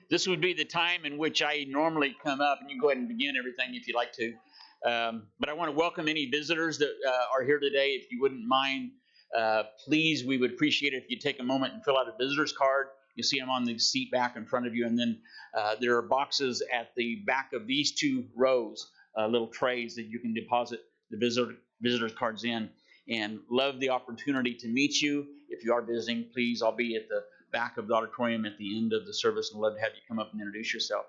This would be the time in which I normally come up, and you can go ahead and begin everything if you'd like to. But I want to welcome any visitors that are here today. If you wouldn't mind, please, we would appreciate it if you take a moment and fill out a visitor's card. You see them on the seat back in front of you, and then there are boxes at the back of these two rows, little trays that you can deposit the visitor's cards in. And love the opportunity to meet you. If you are visiting, please, I'll be at the back of the auditorium at the end of the service, and love to have you come up and introduce yourself.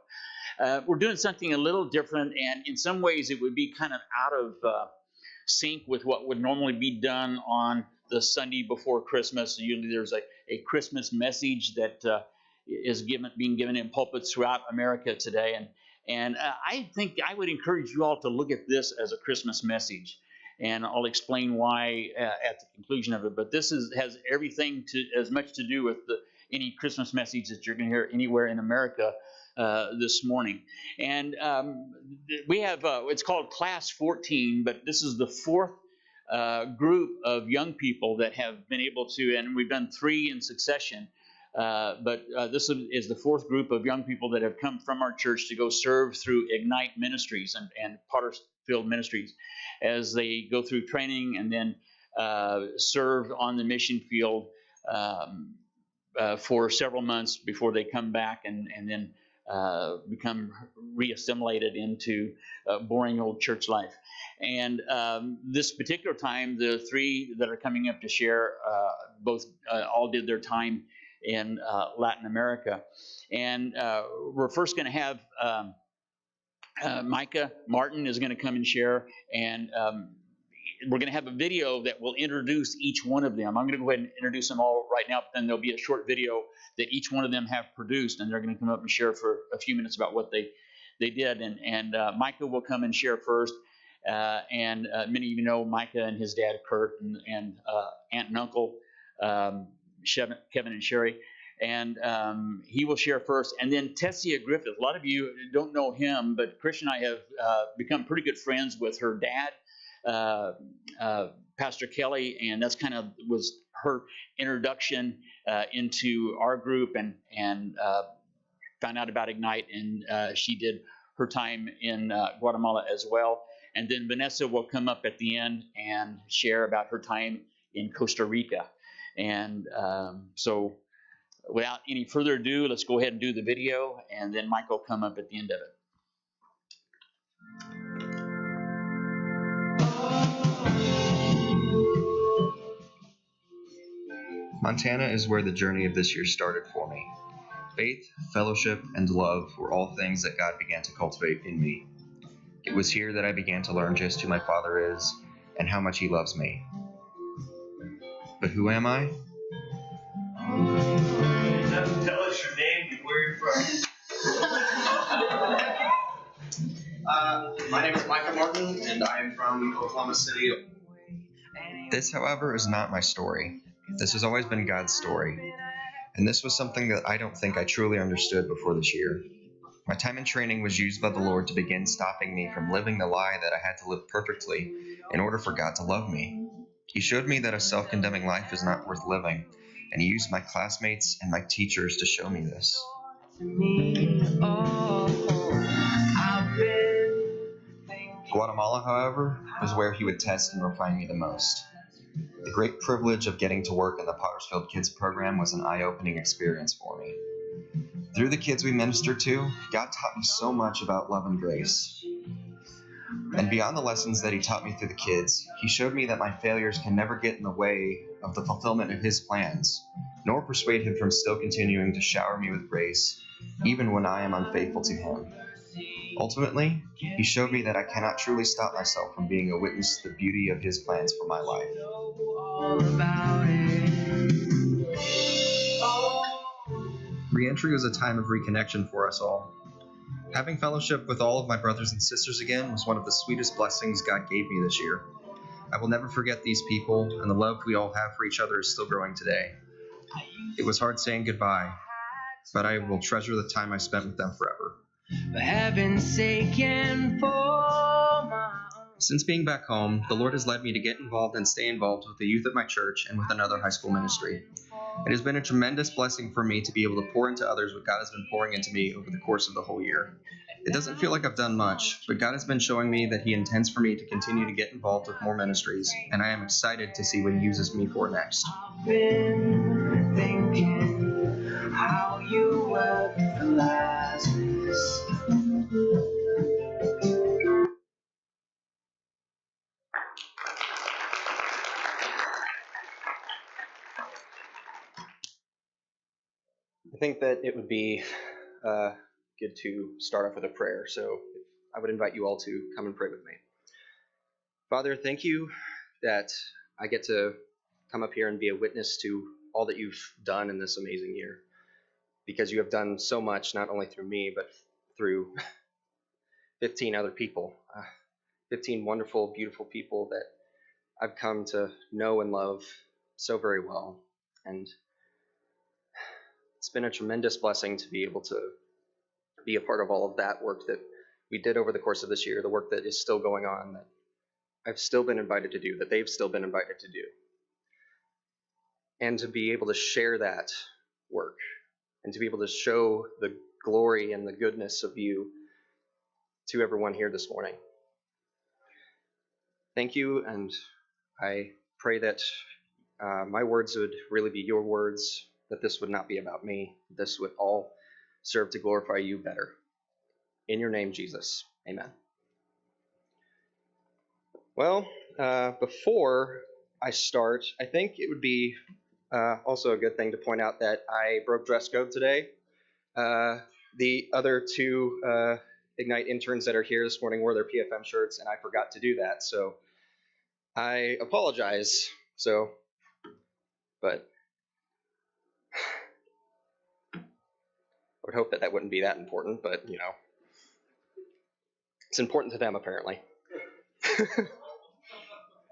We're doing something a little different, and in some ways it would be kind of out of sync with what would normally be done on the Sunday before Christmas. Usually there's a Christmas message that is being given in pulpits throughout America today, and I think I would encourage you all to look at this as a Christmas message. And I'll explain why at the conclusion of it. But this has everything as much to do with any Christmas message that you're going to hear anywhere in America this morning. And we have, it's called Class 14, but this is the fourth group of young people that have been able to, and we've done 3 in succession. But this is the fourth group of young people that have come from our church to go serve through Ignite Ministries and Pottersfield Ministries as they go through training and then serve on the mission field for several months before they come back and then become reassimilated into boring old church life. And this particular time, the 3 that are coming up to share both all did their time in Latin America. And we're first going to have Micah Martin is going to come and share, and we're going to have a video that will introduce each one of them. I'm going to go ahead and introduce them all right now, but then there'll be a short video that each one of them have produced, and they're going to come up and share for a few minutes about what they did. And Micah will come and share first. And many of you know Micah and his dad, Kurt, and aunt and uncle, Kevin and Sherry. And he will share first. And then Tessia Griffith. A lot of you don't know him, but Chris and I have become pretty good friends with her dad, Pastor Kelly, and that's kind of was her introduction into our group, and found out about Ignite, and she did her time in Guatemala as well. And then Vanessa will come up at the end and share about her time in Costa Rica. And so without any further ado, let's go ahead and do the video, and then Mike will come up at the end of it. Montana is where the journey of this year started for me. Faith, fellowship, and love were all things that God began to cultivate in me. It was here that I began to learn just who my Father is and how much He loves me. But who am I? You have to tell us your name and where you're from. My name is Micah Martin, and I am from Oklahoma City. This, however, is not my story. This has always been God's story. And this was something that I don't think I truly understood before this year. My time in training was used by the Lord to begin stopping me from living the lie that I had to live perfectly in order for God to love me. He showed me that a self-condemning life is not worth living, and He used my classmates and my teachers to show me this. Guatemala, however, was where He would test and refine me the most. The great privilege of getting to work in the Pottersfield Kids program was an eye-opening experience for me. Through the kids we ministered to, God taught me so much about love and grace. And beyond the lessons that He taught me through the kids, He showed me that my failures can never get in the way of the fulfillment of His plans, nor persuade Him from still continuing to shower me with grace, even when I am unfaithful to Him. Ultimately, He showed me that I cannot truly stop myself from being a witness to the beauty of His plans for my life. Re-entry was a time of reconnection for us all. Having fellowship with all of my brothers and sisters again was one of the sweetest blessings God gave me this year. I will never forget these people, and the love we all have for each other is still growing today. It was hard saying goodbye, but I will treasure the time I spent with them forever. For heaven's sake and for my own. Since being back home, the Lord has led me to get involved and stay involved with the youth at my church and with another high school ministry. It has been a tremendous blessing for me to be able to pour into others what God has been pouring into me over the course of the whole year. It doesn't feel like I've done much, but God has been showing me that He intends for me to continue to get involved with more ministries, and I am excited to see what He uses me for next. I've been thinking how you were the Lazarus. I think that it would be good to start off with a prayer. So I would invite you all to come and pray with me. Father, thank you that I get to come up here and be a witness to all that you've done in this amazing year. Because you have done so much, not only through me, but through 15 other people. 15 wonderful, beautiful people that I've come to know and love so very well. And it's been a tremendous blessing to be able to be a part of all of that work that we did over the course of this year, the work that is still going on, that I've still been invited to do, that they've still been invited to do. And to be able to share that work and to be able to show the glory and the goodness of you to everyone here this morning. Thank you, and I pray that my words would really be your words, that this would not be about me. This would all serve to glorify you better. In your name, Jesus. Amen. Well, before I start, I think it would be also a good thing to point out that I broke dress code today. The other two Ignite interns that are here this morning wore their PFM shirts, and I forgot to do that. So I apologize. But I would hope that wouldn't be that important, but it's important to them apparently.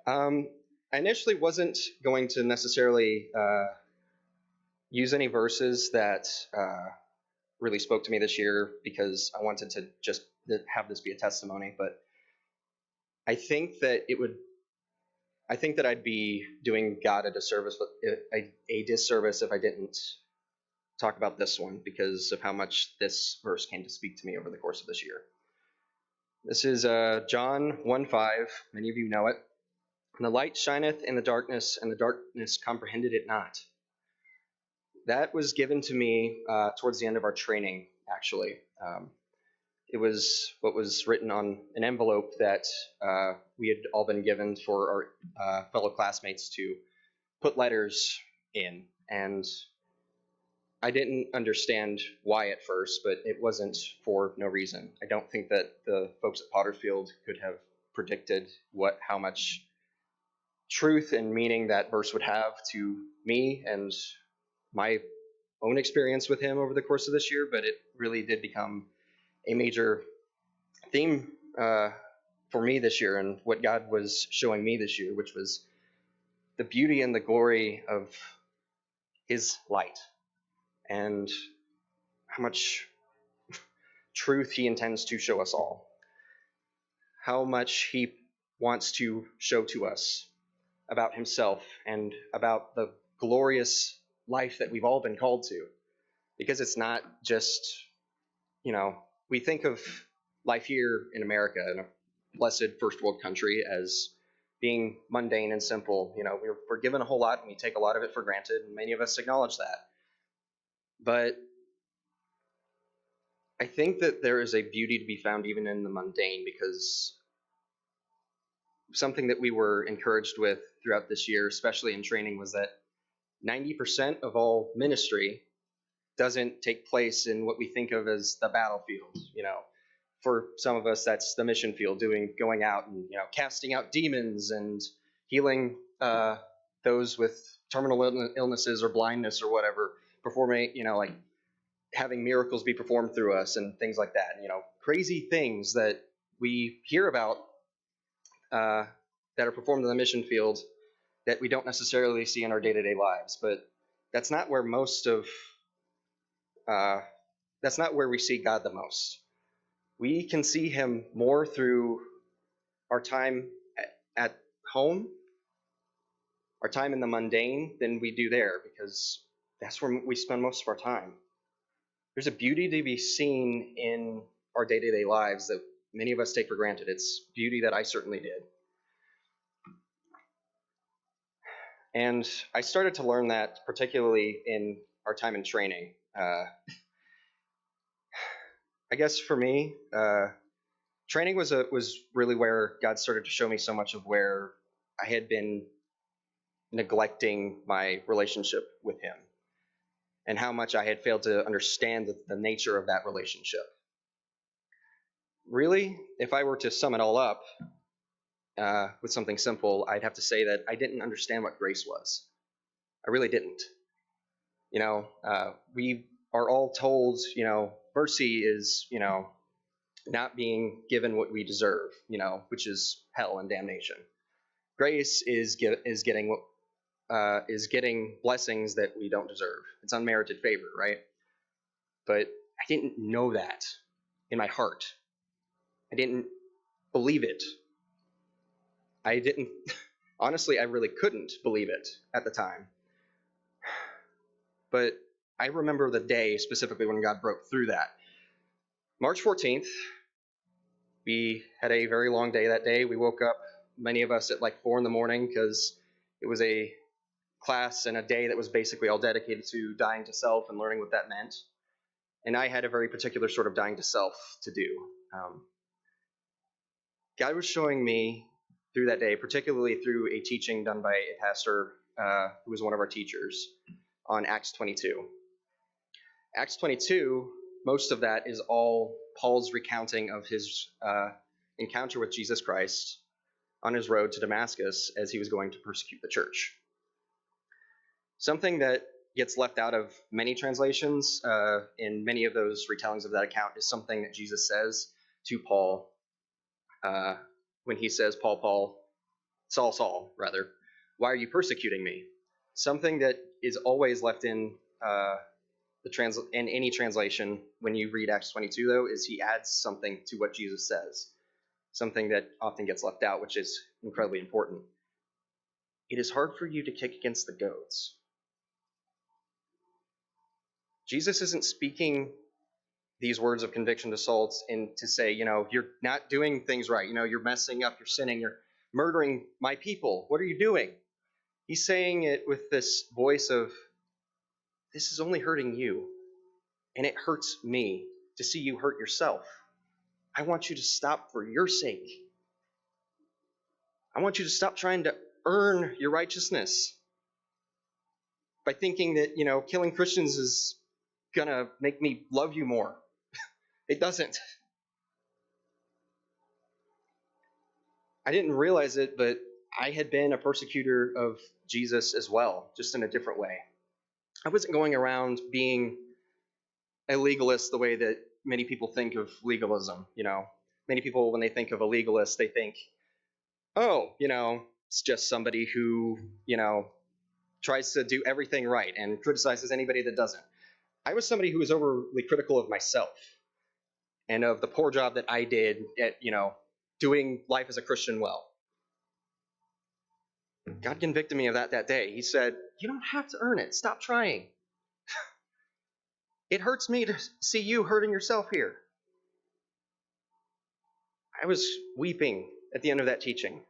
I initially wasn't going to necessarily use any verses that really spoke to me this year because I wanted to just have this be a testimony, but I think that I'd be doing God a disservice if I didn't talk about this one because of how much this verse came to speak to me over the course of this year. This is John 1:5. Many of you know it. And the light shineth in the darkness, and the darkness comprehended it not. That was given to me towards the end of our training, actually. It was what was written on an envelope that we had all been given for our fellow classmates to put letters in. And I didn't understand why at first, but it wasn't for no reason. I don't think that the folks at Pottersfield could have predicted how much truth and meaning that verse would have to me and my own experience with him over the course of this year, but it really did become a major theme for me this year and what God was showing me this year, which was the beauty and the glory of his light and how much truth he intends to show us all, how much he wants to show to us about himself and about the glorious life that we've all been called to. Because it's not just, we think of life here in America, in a blessed first world country, as being mundane and simple. We're given a whole lot and we take a lot of it for granted, and many of us acknowledge that. But I think that there is a beauty to be found even in the mundane, because something that we were encouraged with throughout this year, especially in training, was that 90% of all ministry doesn't take place in what we think of as the battlefield. For some of us, that's the mission field, going out and casting out demons and healing those with terminal illnesses or blindness or whatever, performing, like having miracles be performed through us and things like that. Crazy things that we hear about that are performed in the mission field that we don't necessarily see in our day-to-day lives. But that's not where that's not where we see God the most. We can see him more through our time at home, our time in the mundane, than we do there, because that's where we spend most of our time. There's a beauty to be seen in our day-to-day lives that many of us take for granted. It's beauty that I certainly did. And I started to learn that particularly in our time in training. I guess for me, training was really where God started to show me so much of where I had been neglecting my relationship with Him and how much I had failed to understand the nature of that relationship. Really, if I were to sum it all up with something simple, I'd have to say that I didn't understand what grace was. I really didn't. We are all told, mercy is, not being given what we deserve, which is hell and damnation. Grace is getting blessings that we don't deserve. It's unmerited favor, right? But I didn't know that in my heart. I didn't believe it. I didn't, honestly, I really couldn't believe it at the time. But I remember the day specifically when God broke through that. March 14th, we had a very long day that day. We woke up, many of us, at like 4 a.m. because it was a class and a day that was basically all dedicated to dying to self and learning what that meant. And I had a very particular sort of dying to self to do. God was showing me through that day, particularly through a teaching done by a pastor who was one of our teachers on Acts 22. Acts 22, most of that is all Paul's recounting of his encounter with Jesus Christ on his road to Damascus as he was going to persecute the church. Something that gets left out of many translations in many of those retellings of that account is something that Jesus says to Paul when he says, Saul, rather, why are you persecuting me? Something that is always left in in any translation when you read Acts 22, though, is he adds something to what Jesus says, something that often gets left out, which is incredibly important. It is hard for you to kick against the goads. Jesus isn't speaking these words of conviction to Saul and to say, you're not doing things right. You're messing up, you're sinning, you're murdering my people. What are you doing? He's saying it with this voice of, this is only hurting you, and it hurts me to see you hurt yourself. I want you to stop for your sake. I want you to stop trying to earn your righteousness by thinking that, killing Christians is going to make me love you more. It doesn't. I didn't realize it, but I had been a persecutor of Jesus as well, just in a different way. I wasn't going around being a legalist the way that many people think of legalism. Many people, when they think of a legalist, they think, it's just somebody who, tries to do everything right and criticizes anybody that doesn't. I was somebody who was overly critical of myself and of the poor job that I did at, doing life as a Christian well. God convicted me of that day. He said, you don't have to earn it. Stop trying. It hurts me to see you hurting yourself here. I was weeping at the end of that teaching.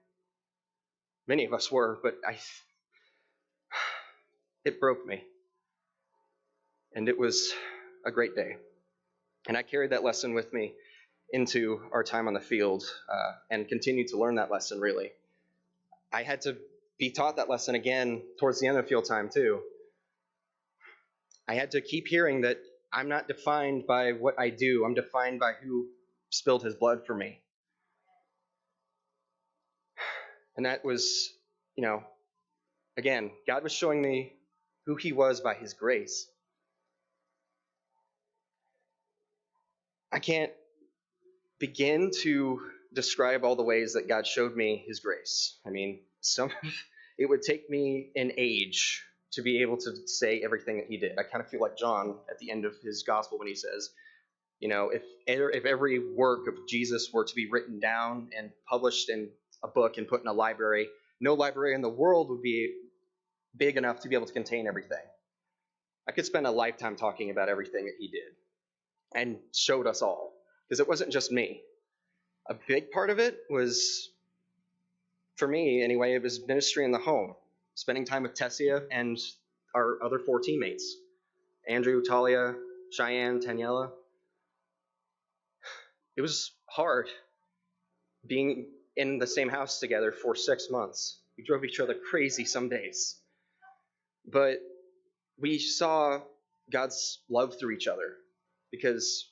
Many of us were, but it broke me. And it was a great day. And I carried that lesson with me into our time on the field and continued to learn that lesson, really. I had to be taught that lesson again towards the end of field time, too. I had to keep hearing that I'm not defined by what I do. I'm defined by who spilled his blood for me. And that was, again, God was showing me who he was by his grace. I can't begin to describe all the ways that God showed me his grace. I mean, it would take me an age to be able to say everything that he did. I kind of feel like John at the end of his gospel when he says, if every work of Jesus were to be written down and published in a book and put in a library, no library in the world would be big enough to be able to contain everything. I could spend a lifetime talking about everything that he did and showed us all, because it wasn't just me. A big part of it was, for me anyway, it was ministry in the home, spending time with Tessia and our other 4 teammates, Andrew, Talia, Cheyenne, Taniela. It was hard being in the same house together for 6 months. We drove each other crazy some days. But we saw God's love through each other, because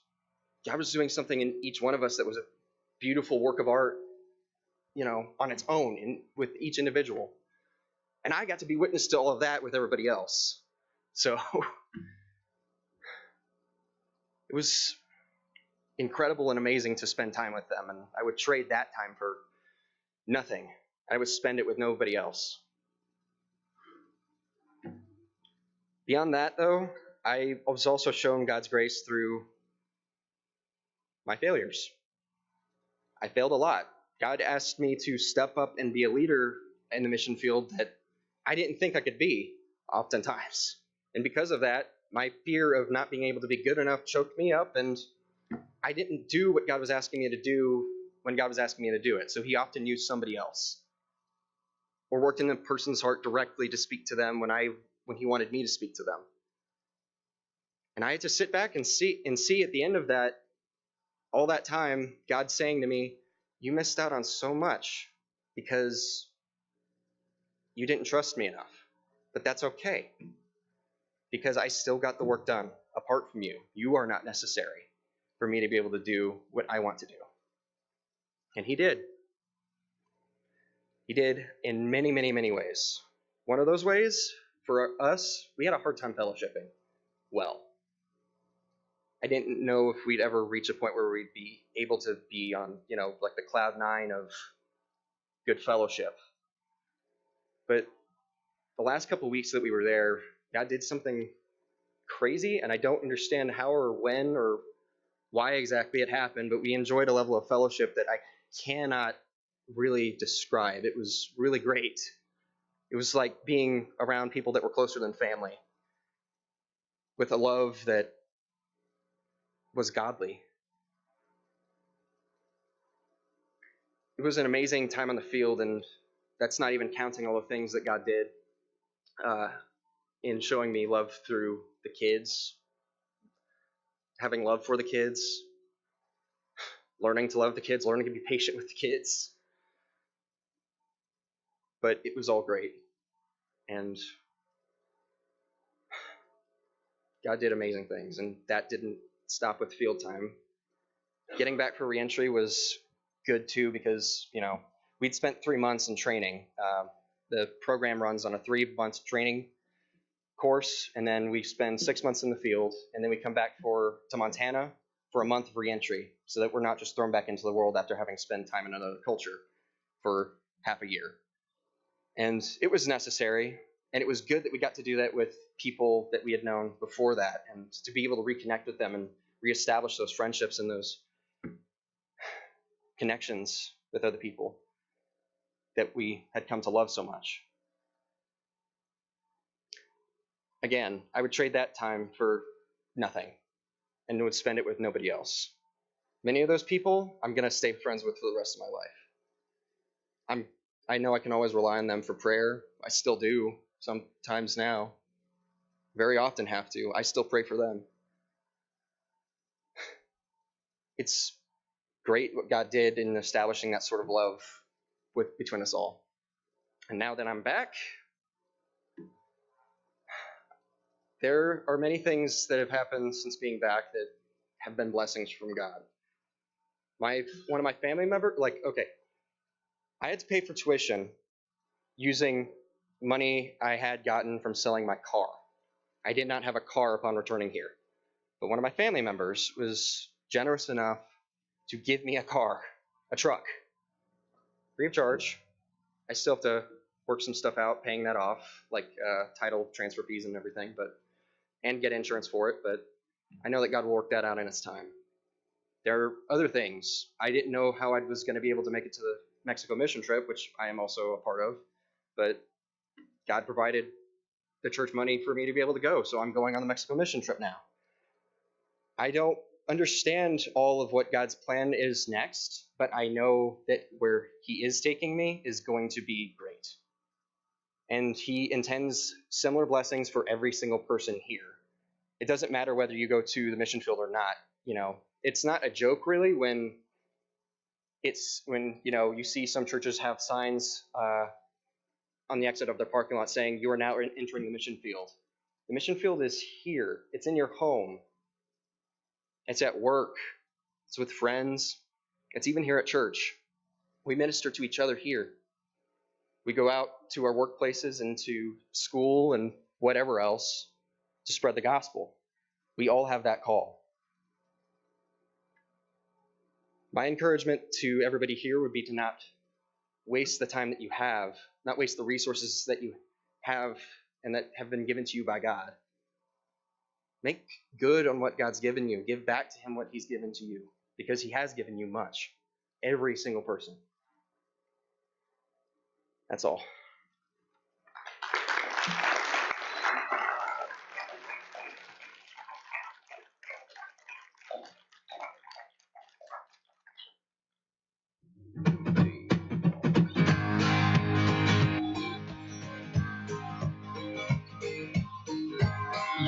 God was doing something in each one of us that was a beautiful work of art, on its own with each individual. And I got to be witness to all of that with everybody else. So it was incredible and amazing to spend time with them. And I would trade that time for nothing. I would spend it with nobody else. Beyond that, though, I was also shown God's grace through my failures. I failed a lot. God asked me to step up and be a leader in the mission field that I didn't think I could be, oftentimes. And because of that, my fear of not being able to be good enough choked me up, and I didn't do what God was asking me to do when God was asking me to do it. So he often used somebody else, or worked in a person's heart directly to speak to them when he wanted me to speak to them. And I had to sit back and see at the end of that, all that time, God saying to me, you missed out on so much because you didn't trust me enough. But that's okay, because I still got the work done apart from you. You are not necessary for me to be able to do what I want to do. And he did. He did in many, many, many ways. One of those ways, for us, we had a hard time fellowshipping well. I didn't know if we'd ever reach a point where we'd be able to be on, like the cloud 9 of good fellowship. But the last couple of weeks that we were there, God did something crazy, and I don't understand how or when or why exactly it happened, but we enjoyed a level of fellowship that I cannot really describe. It was really great. It was like being around people that were closer than family, with a love that was godly. It was an amazing time on the field, and that's not even counting all the things that God did in showing me love through the kids, having love for the kids, learning to love the kids, learning to be patient with the kids. But it was all great, and God did amazing things, and that didn't stop with field time. Getting back for reentry was good too, because we'd spent 3 months in training. The program runs on a 3-month training course, and then we spend 6 months in the field, and then we come back to Montana for a month of reentry, so that we're not just thrown back into the world after having spent time in another culture for half a year. And it was necessary, and it was good that we got to do that with people that we had known before that, and to be able to reconnect with them and reestablish those friendships and those connections with other people that we had come to love so much. Again, I would trade that time for nothing and would spend it with nobody else. Many of those people I'm going to stay friends with for the rest of my life. I know I can always rely on them for prayer. I still do sometimes now. Very often have to. I still pray for them. It's great what God did in establishing that sort of love between us all. And now that I'm back, there are many things that have happened since being back that have been blessings from God. One of my family members, I had to pay for tuition using money I had gotten from selling my car. I did not have a car upon returning here. But one of my family members was generous enough to give me a truck, free of charge. I still have to work some stuff out, paying that off, like title transfer fees and everything, and get insurance for it. But I know that God will work that out in His time. There are other things. I didn't know how I was going to be able to make it to the Mexico mission trip, which I am also a part of, but God provided the church money for me to be able to go, so I'm going on the Mexico mission trip now. I don't understand all of what God's plan is next, but I know that where he is taking me is going to be great. And he intends similar blessings for every single person here. It doesn't matter whether you go to the mission field or not. It's not a joke really when you see some churches have signs on the exit of their parking lot saying you are now entering the mission field. The mission field is here. It's in your home. It's at work. It's with friends. It's even here at church. We minister to each other here. We go out to our workplaces and to school and whatever else to spread the gospel. We all have that call. My encouragement to everybody here would be to not waste the time that you have, not waste the resources that you have and that have been given to you by God. Make good on what God's given you. Give back to him what he's given to you, because he has given you much. Every single person. That's all.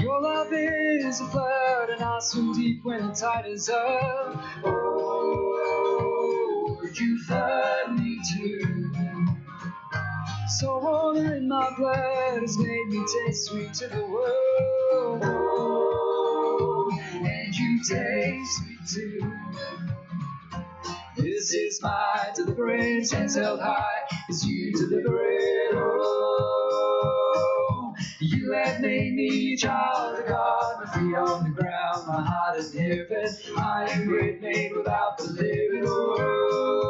Your love is a flood, and I swim deep when the tide is up. Oh, you flood me too. So water in my blood has made me taste sweet to the world. Oh, and you taste sweet too. This is my deliverance, hands held high as you deliver it. Oh, you have made me a child of God, my feet on the ground, my heart in heaven. I am great, made without the living. Oh,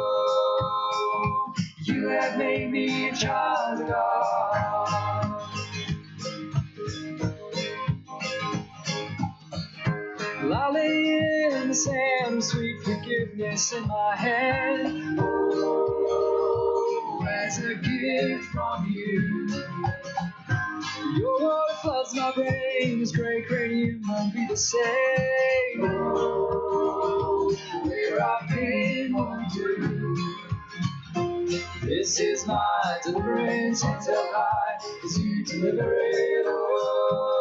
you have made me a child of God. Well, I lay in the sand with sweet forgiveness in my hand. Oh, as a gift from you. Your water floods my brain, this gray cranium won't be the same. Oh, where I've been won't do. This is my deliverance, hands held high as you deliver it. Oh,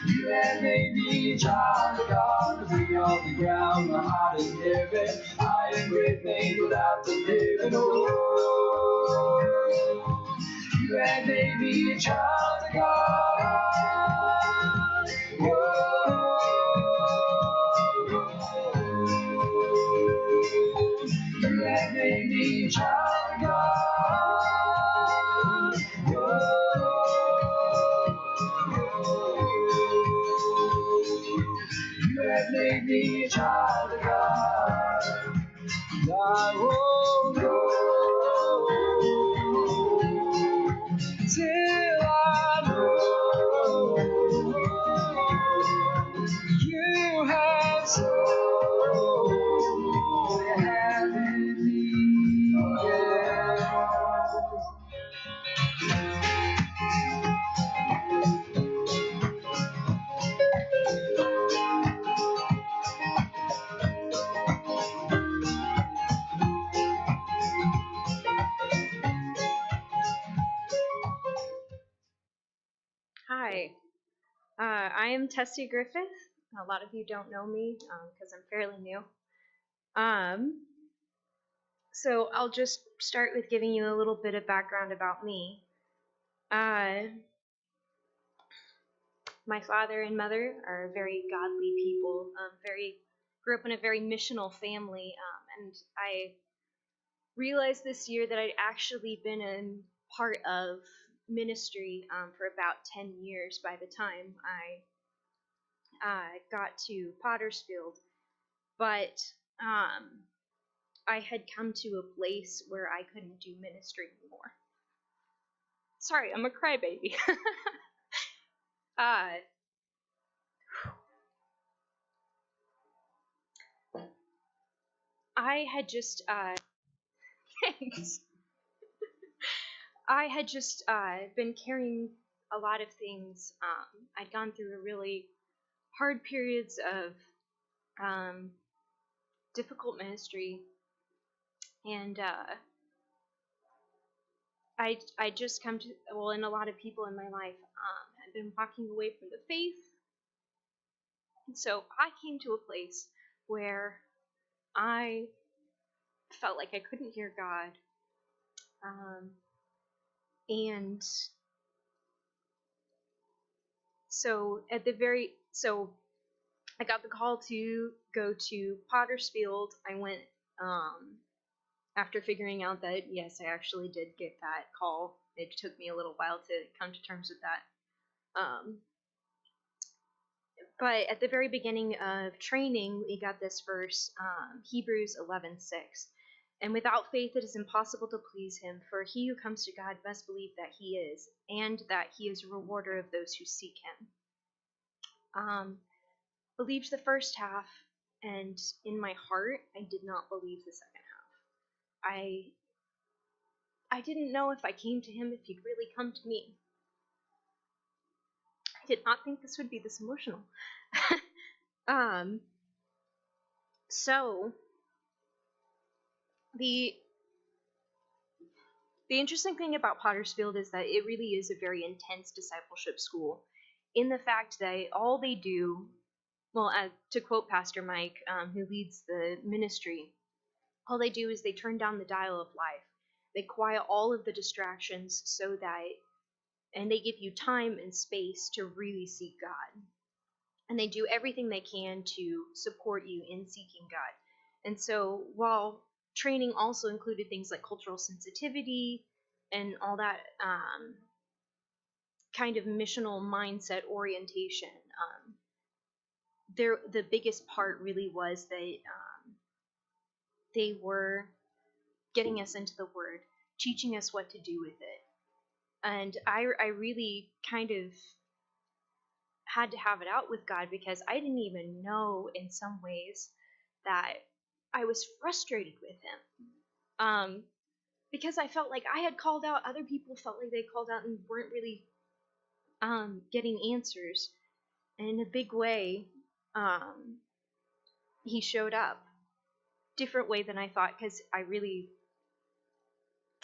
you have made me a child of God, my feet on the ground, my heart in heaven. I am great, made without the living. Oh, you have made me a child of God. Whoa. You have made me a child of God. Whoa. You have made me a child of God. And I won't go till I know you have sold you have in me. Yeah. Hi, I am Tessie Griffith. A lot of you don't know me because I'm fairly new. So I'll just start with giving you a little bit of background about me. My father and mother are very godly people. Grew up in a very missional family, and I realized this year that I'd actually been in part of ministry for about 10 years by the time I got to Pottersfield, but I had come to a place where I couldn't do ministry anymore. Sorry, I'm a crybaby. I had just thanks. I had just been caring a lot of things. I'd gone through really hard periods of difficult ministry, and I just come to, well, and a lot of people in my life had been walking away from the faith, and so I came to a place where I felt like I couldn't hear God, and so I got the call to go to Pottersfield. I went after figuring out that yes, I actually did get that call. It took me a little while to come to terms with that. But at the very beginning of training, we got this verse, Hebrews 11:6. And without faith it is impossible to please him, for he who comes to God must believe that he is, and that he is a rewarder of those who seek him. Believed the first half, and in my heart, I did not believe the second half. I didn't know if I came to him, if he'd really come to me. I did not think this would be this emotional. So the interesting thing about Pottersfield is that it really is a very intense discipleship school, in the fact that all they do, well, to quote Pastor Mike, who leads the ministry, all they do is they turn down the dial of life. They quiet all of the distractions so that, and they give you time and space to really seek God. And they do everything they can to support you in seeking God. And so while training also included things like cultural sensitivity and all that kind of missional mindset orientation, the biggest part really was that they were getting us into the Word, teaching us what to do with it. And I really kind of had to have it out with God, because I didn't even know in some ways that I was frustrated with him. Because I felt like I had called out, other people felt like they called out and weren't really getting answers. And in a big way, he showed up. Different way than I thought, because I really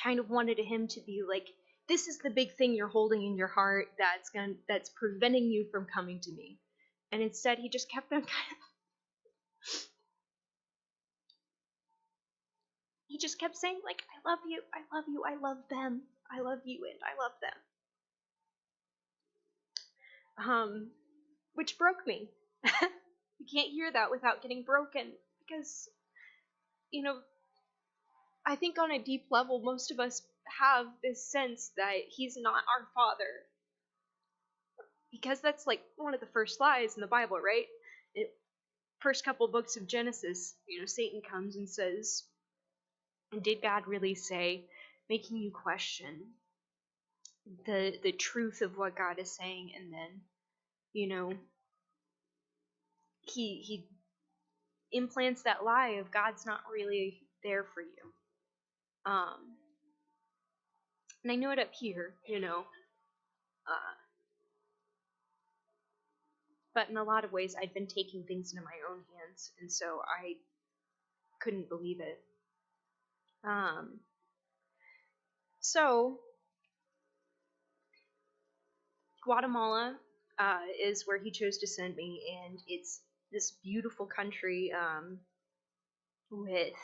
kind of wanted him to be like, this is the big thing you're holding in your heart that's preventing you from coming to me. And instead he just kept on he just kept saying, like, I love you, I love you, I love them, I love you, and I love them. Which broke me. You can't hear that without getting broken, because, I think on a deep level, most of us have this sense that he's not our father. Because that's like one of the first lies in the Bible, right? First couple books of Genesis, Satan comes and says, did God really say, making you question the truth of what God is saying, and then, he implants that lie of God's not really there for you. And I know it up here, but in a lot of ways I'd been taking things into my own hands, and so I couldn't believe it. So Guatemala is where he chose to send me, and it's this beautiful country with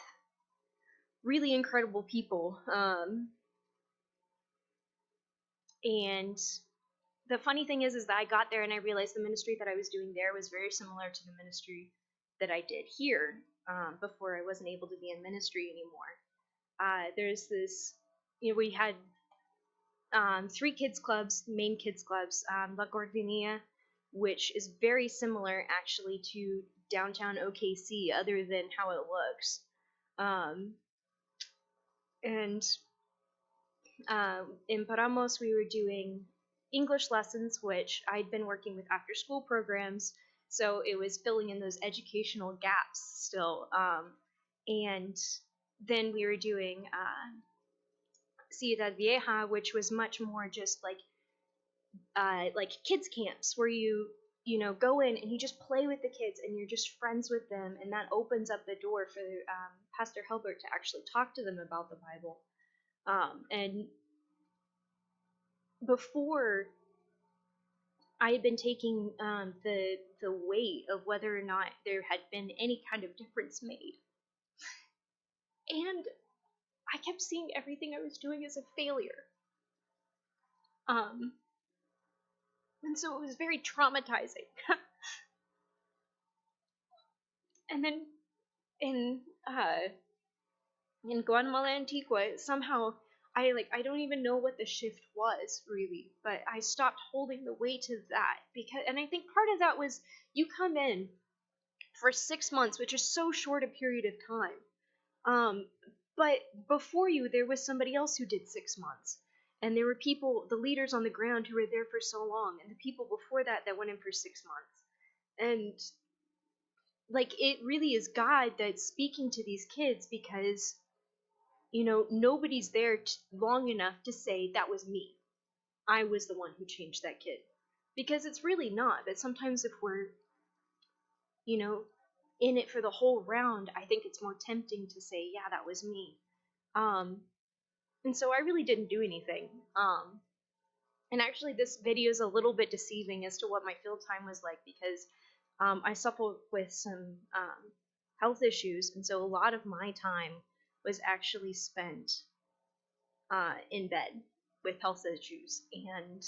really incredible people. And the funny thing is that I got there and I realized the ministry that I was doing there was very similar to the ministry that I did here before I wasn't able to be in ministry anymore. There's this, we had 3 kids clubs, main kids clubs, La Gordania, which is very similar actually to downtown OKC, other than how it looks. And in Paramos, we were doing English lessons, which I'd been working with after school programs, so it was filling in those educational gaps still. And then we were doing Ciudad Vieja, which was much more just like like kids camps where you know, go in and you just play with the kids and you're just friends with them, and that opens up the door for Pastor Helbert to actually talk to them about the Bible. And before, I had been taking the weight of whether or not there had been any kind of difference made, and I kept seeing everything I was doing as a failure. And so it was very traumatizing. And then in Guatemala Antigua, somehow I don't even know what the shift was really, but I stopped holding the weight of that, because, and I think part of that was you come in for 6 months, which is so short a period of time. But before you, there was somebody else who did 6 months. And there were people, the leaders on the ground, who were there for so long, and the people before that went in for 6 months. And like, it really is God that's speaking to these kids, because, you know, nobody's there long enough to say that was me. I was the one who changed that kid. Because it's really not. But sometimes if we're, you know, in it for the whole round, I think it's more tempting to say, yeah, that was me. And so I really didn't do anything. And actually, this video is a little bit deceiving as to what my field time was like, because I suffer with some health issues, and so a lot of my time was actually spent in bed with health issues, and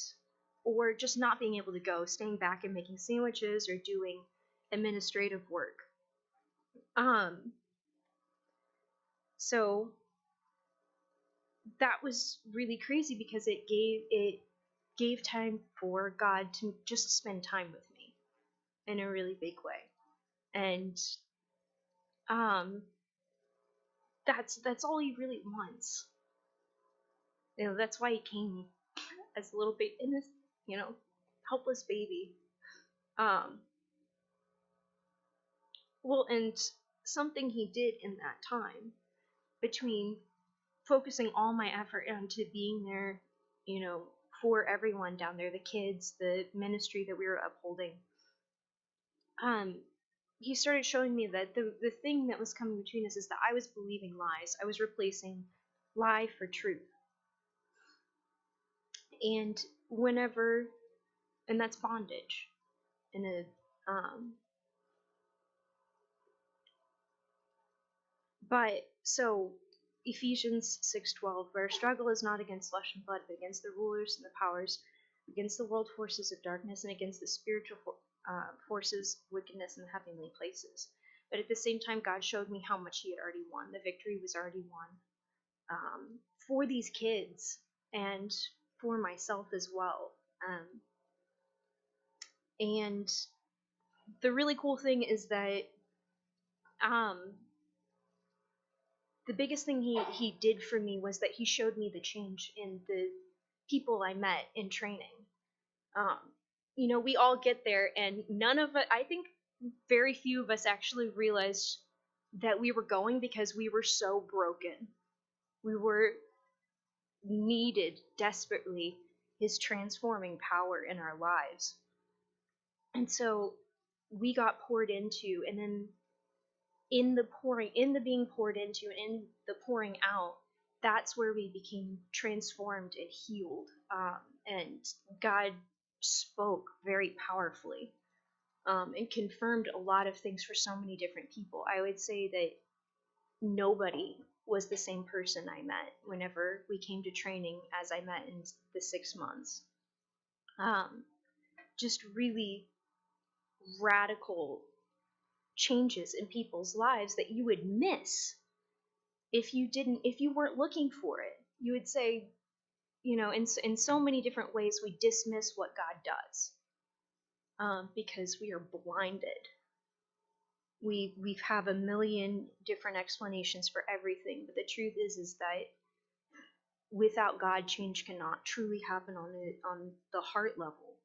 or just not being able to go, staying back and making sandwiches or doing administrative work. So that was really crazy, because it gave time for God to just spend time with me in a really big way. And that's all he really wants. You know, that's why he came as a little bit in this, you know, helpless baby. Well, and something he did in that time, between focusing all my effort onto being there, you know, for everyone down there, the kids, the ministry that we were upholding, he started showing me that the thing that was coming between us is that I was believing lies. I was replacing lie for truth. And and that's bondage. But so Ephesians 6:12, where our struggle is not against flesh and blood, but against the rulers and the powers, against the world forces of darkness, and against the spiritual forces of wickedness in the heavenly places. But at the same time, God showed me how much he had already won. The victory was already won, for these kids and for myself as well. And the really cool thing is that the biggest thing he did for me was that he showed me the change in the people I met in training. You know, we all get there, and I think very few of us actually realized that we were going, because we were so broken. We were needed desperately his transforming power in our lives. And so we got poured into, and then in the being poured into, and in the pouring out, that's where we became transformed and healed. And God spoke very powerfully, and confirmed a lot of things for so many different people. I would say that nobody was the same person I met whenever we came to training as I met in the 6 months. Just really radical changes in people's lives that you would miss if you weren't looking for it. You would say, you know, in so many different ways we dismiss what God does, because we are blinded. We have a million different explanations for everything, but the truth is that without God, change cannot truly happen on the heart level.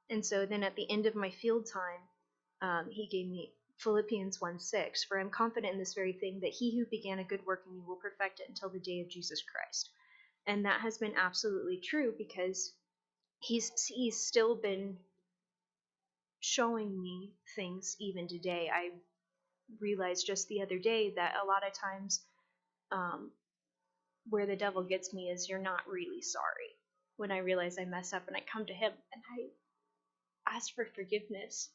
And so then at the end of my field time, he gave me Philippians 1:6, for I'm confident in this very thing, that he who began a good work in you will perfect it until the day of Jesus Christ. And that has been absolutely true, because he's still been showing me things even today. I realized just the other day that a lot of times where the devil gets me is you're not really sorry. When I realize I mess up and I come to him and I ask for forgiveness,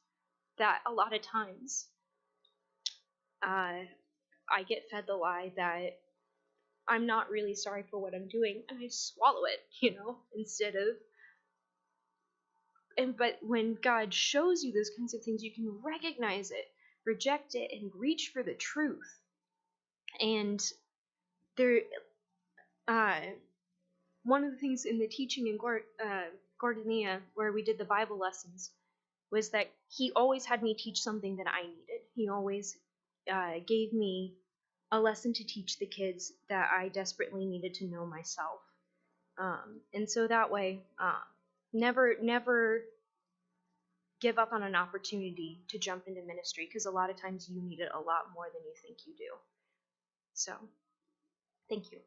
that a lot of times I get fed the lie that I'm not really sorry for what I'm doing, and I swallow it, instead of. But when God shows you those kinds of things, you can recognize it, reject it, and reach for the truth. And there, one of the things in the teaching in Gordania, where we did the Bible lessons, was that he always had me teach something that I needed. He always gave me a lesson to teach the kids that I desperately needed to know myself. And so that way, never give up on an opportunity to jump into ministry, because a lot of times you need it a lot more than you think you do. So, thank you.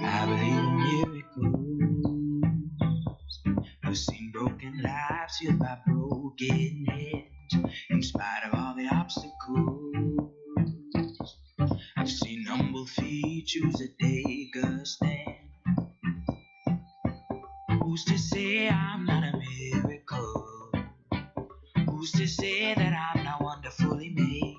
I believe in miracles. I've seen broken lives healed by broken hands. In spite of all the obstacles, I've seen humble feet choose to take a stand. Who's to say I'm not a miracle? Who's to say that I'm not wonderfully made?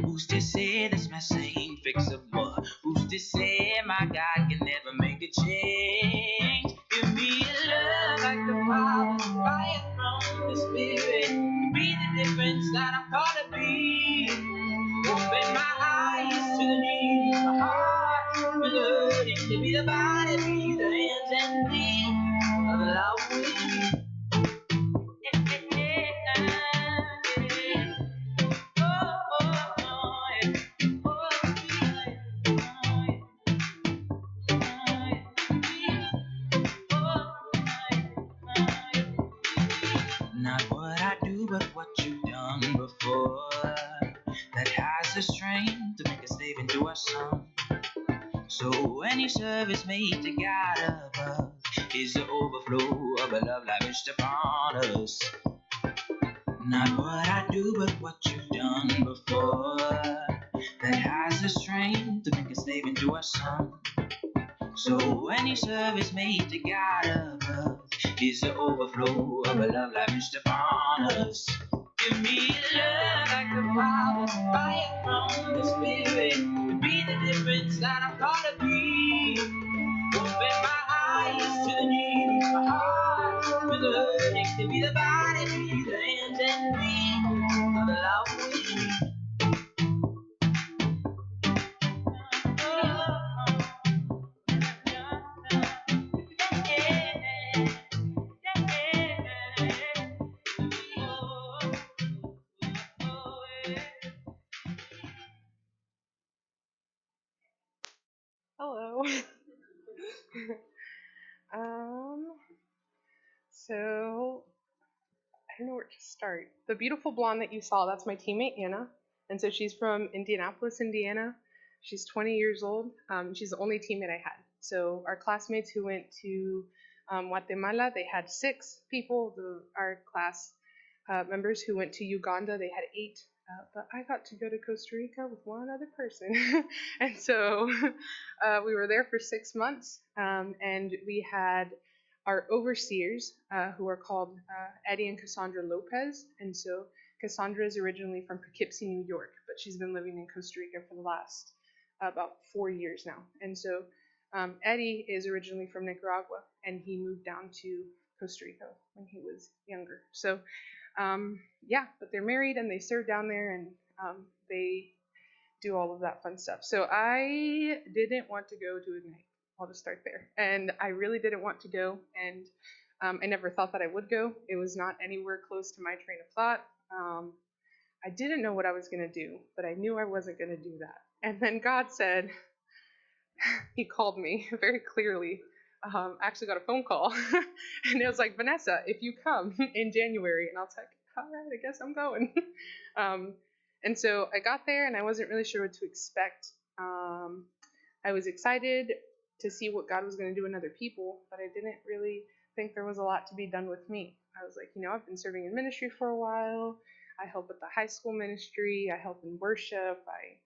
Who's to say this mess ain't fixable? Who's to say my God can never make a change? Give me a love like the power, fire from the Spirit. Be the difference that I'm called to be. Open my eyes to the needs, my heart to the hurting. To be the body, be the hands and feet of the love. Not what I do, but what you've done before. That has the strength to make a slave into a son. So any service made to God above is the overflow of a love lavished upon us. Not what I do, but what you've done before. That has the strength to make a slave into a son. So any service made to God above is the overflow of a love lavished upon us. Give me love like the power, fire from the Spirit. To be the difference that I'm called to be. Open my eyes to the needy, my heart to the hurting. To be the body, be the hands and feet of the love we need. Hello. So I don't know where to start. The beautiful blonde that you saw, that's my teammate Anna, and so she's from Indianapolis, Indiana. She's 20 years old. She's the only teammate I had. So our classmates who went to Guatemala, they had 6 people. Our class members who went to Uganda, they had 8. But I got to go to Costa Rica with one other person. And so we were there for 6 months, and we had our overseers, who are called Eddie and Cassandra Lopez. And so Cassandra is originally from Poughkeepsie, New York, but she's been living in Costa Rica for the last about 4 years now. And so Eddie is originally from Nicaragua, and he moved down to Costa Rica when he was younger. So yeah, but they're married and they serve down there, and they do all of that fun stuff. So I didn't want to go to Ignite. I'll just start there. And I really didn't want to go, and I never thought that I would go. It was not anywhere close to my train of thought. I didn't know what I was going to do, but I knew I wasn't going to do that. And then God said, he called me very clearly. I actually got a phone call, and it was like, Vanessa, if you come in January, and I was like, all right, I guess I'm going. And so I got there, and I wasn't really sure what to expect. I was excited to see what God was going to do in other people, but I didn't really think there was a lot to be done with me. I was like, I've been serving in ministry for a while. I help with the high school ministry. I help in worship. I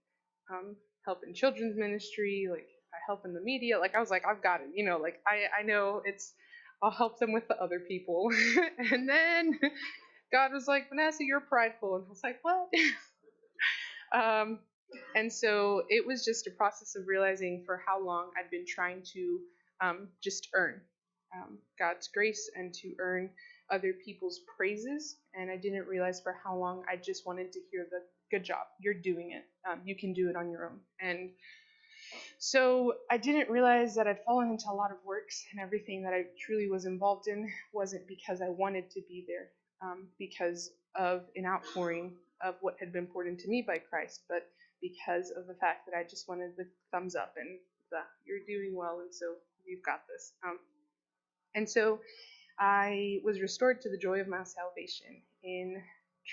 help in children's ministry. Like, I help in the media. Like, I was like, I've got it. Like, I know I'll help them with the other people. And then God was like, Vanessa, you're prideful. And I was like, what? And so it was just a process of realizing for how long I'd been trying to just earn God's grace and to earn other people's praises. And I didn't realize for how long I just wanted to hear the good job, you're doing it. You can do it on your own. And so I didn't realize that I'd fallen into a lot of works, and everything that I truly was involved in wasn't because I wanted to be there, because of an outpouring of what had been poured into me by Christ, but because of the fact that I just wanted the thumbs up and the you're doing well, and so you've got this. And so I was restored to the joy of my salvation in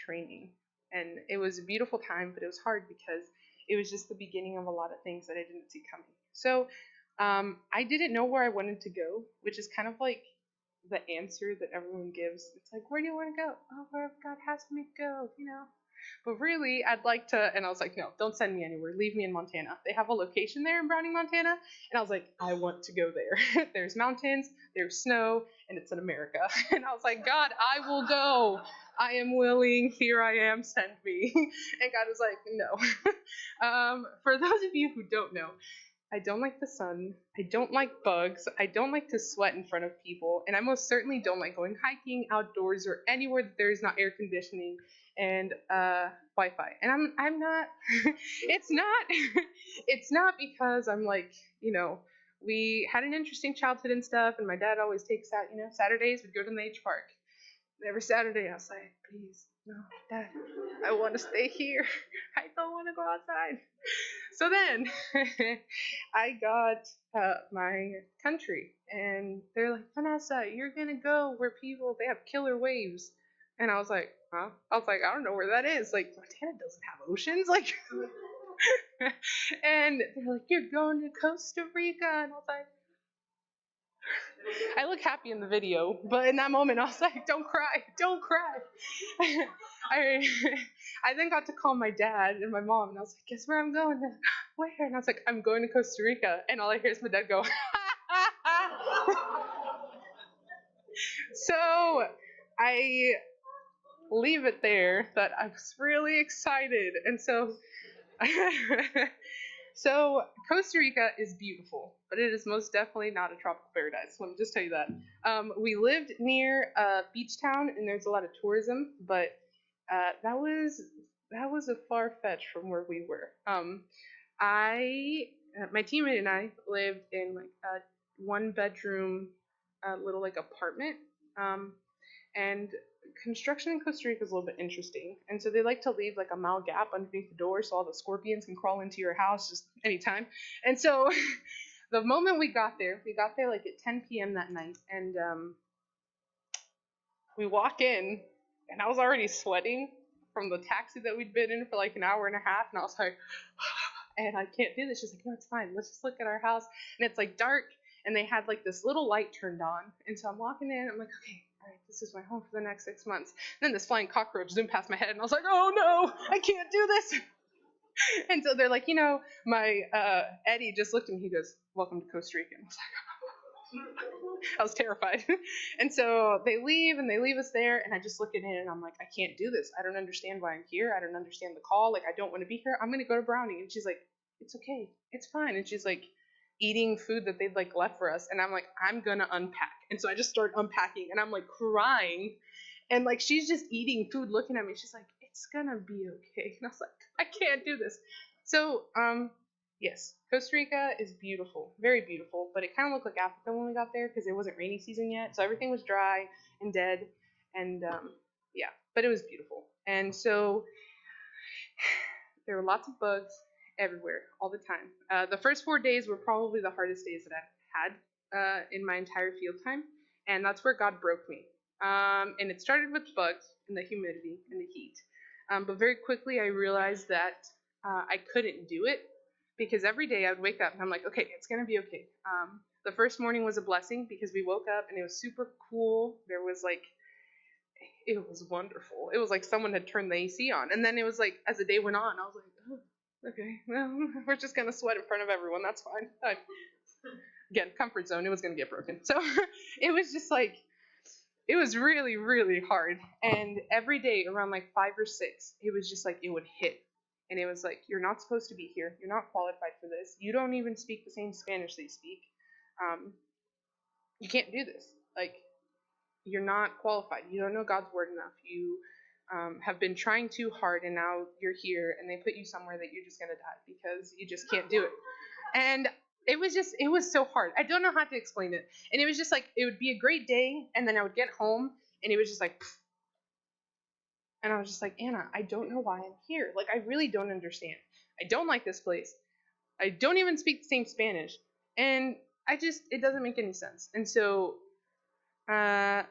training. And it was a beautiful time, but it was hard because it was just the beginning of a lot of things that I didn't see coming. So I didn't know where I wanted to go, which is kind of like the answer that everyone gives. It's like, where do you want to go? Oh, wherever God has me go, But really, I'd like to, and I was like, no, don't send me anywhere. Leave me in Montana. They have a location there in Browning, Montana. And I was like, I want to go there. There's mountains, there's snow, and it's in America. And I was like, God, I will go. I am willing. Here I am. Send me. And God was like, no. For those of you who don't know, I don't like the sun. I don't like bugs. I don't like to sweat in front of people. And I most certainly don't like going hiking outdoors or anywhere that there is not air conditioning and Wi-Fi. And I'm not, it's not because I'm like, we had an interesting childhood and stuff, and my dad always takes out, Saturdays we'd go to the H Park. And every Saturday I was like, please, no, Dad, I want to stay here. I don't want to go outside. So then I got my country, and they're like, Vanessa, you're going to go where they have killer waves. And I was like, huh? I was like, I don't know where that is. Like, Montana doesn't have oceans. Like, and they're like, you're going to Costa Rica. And I was like, I look happy in the video, but in that moment I was like, don't cry. I then got to call my dad and my mom, and I was like, guess where I'm going? Where? And I was like, I'm going to Costa Rica. And all I hear is my dad go, So I leave it there that I was really excited. And so So Costa Rica is beautiful, but it is most definitely not a tropical paradise. Let me just tell you that. We lived near a beach town, and there's a lot of tourism, but that was a far fetch from where we were. My teammate and I lived in like a 1-bedroom little like apartment, and construction in Costa Rica is a little bit interesting. And so they like to leave like a mile gap underneath the door so all the scorpions can crawl into your house just anytime. And so the moment we got there like at 10 p.m. that night, and we walk in, and I was already sweating from the taxi that we'd been in for like an hour and a half, and I was like, and I can't do this. She's like, no, it's fine. Let's just look at our house. And it's like dark, and they had like this little light turned on. And so I'm walking in, I'm like, okay, all right, this is my home for the next 6 months. And then this flying cockroach zoomed past my head, and I was like, oh no, I can't do this. And so they're like, my Eddie just looked at me. He goes, welcome to Costa Rica. And I was like, I was terrified. And so they leave us there, and I just look at it, and I'm like, I can't do this. I don't understand why I'm here. I don't understand the call. Like, I don't want to be here. I'm going to go to Browning. And she's like, it's okay. It's fine. And she's like eating food that they'd like left for us. And I'm like, I'm going to unpack. And so I just start unpacking, and I'm like crying. And like, she's just eating food, looking at me. She's like, it's going to be okay. And I was like, I can't do this. So, yes, Costa Rica is beautiful, very beautiful, but it kind of looked like Africa when we got there because it wasn't rainy season yet, so everything was dry and dead, and yeah, but it was beautiful. And so There were lots of bugs everywhere all the time. The first 4 days were probably the hardest days that I've had in my entire field time, and that's where God broke me. And it started with bugs and the humidity and the heat. But very quickly I realized that I couldn't do it because every day I would wake up and I'm like, okay, it's going to be okay. The first morning was a blessing because we woke up and it was super cool. It was wonderful. It was like someone had turned the AC on. And then it was like, as the day went on, I was like, oh, okay, well, we're just going to sweat in front of everyone. That's fine. Again, comfort zone. It was going to get broken. So it was just like, it was really, really hard. And every day around like 5 or 6, it was just like it would hit. And it was like, you're not supposed to be here. You're not qualified for this. You don't even speak the same Spanish they speak. You can't do this. Like, you're not qualified. You don't know God's word enough. You have been trying too hard, and now you're here, and they put you somewhere that you're just going to die because you just can't do it. And it was so hard. I don't know how to explain it. And it was just like, it would be a great day, and then I would get home, and it was just like, pfft. And I was just like, Anna, I don't know why I'm here. Like, I really don't understand. I don't like this place. I don't even speak the same Spanish. And it doesn't make any sense. And so there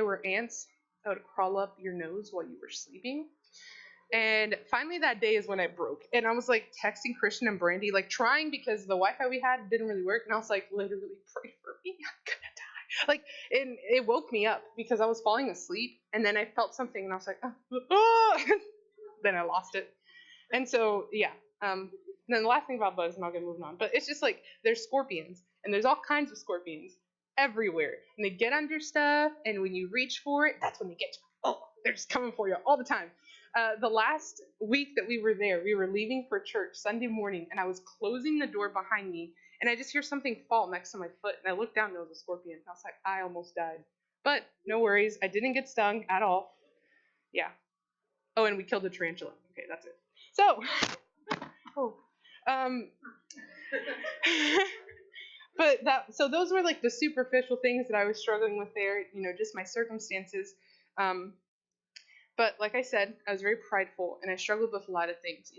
were ants that would crawl up your nose while you were sleeping. And finally that day is when I broke. And I was like texting Christian and Brandy, like trying because the Wi-Fi we had didn't really work. And I was like, literally, pray for me. I'm gonna die. Like, and it woke me up because I was falling asleep. And then I felt something and I was like, oh. Then I lost it. And so, yeah. And then the last thing about bugs, and I'll get moving on. But it's just like, there's scorpions. And there's all kinds of scorpions everywhere. And they get under stuff. And when you reach for it, that's when they get you. Oh, they're just coming for you all the time. The last week that we were there, we were leaving for church Sunday morning, and I was closing the door behind me, and I just hear something fall next to my foot, and I looked down, and it was a scorpion. And I was like, I almost died. But no worries, I didn't get stung at all. Yeah. Oh, and we killed a tarantula. Okay, that's it. So, so those were like the superficial things that I was struggling with there, just my circumstances. But like I said, I was very prideful, and I struggled with a lot of things.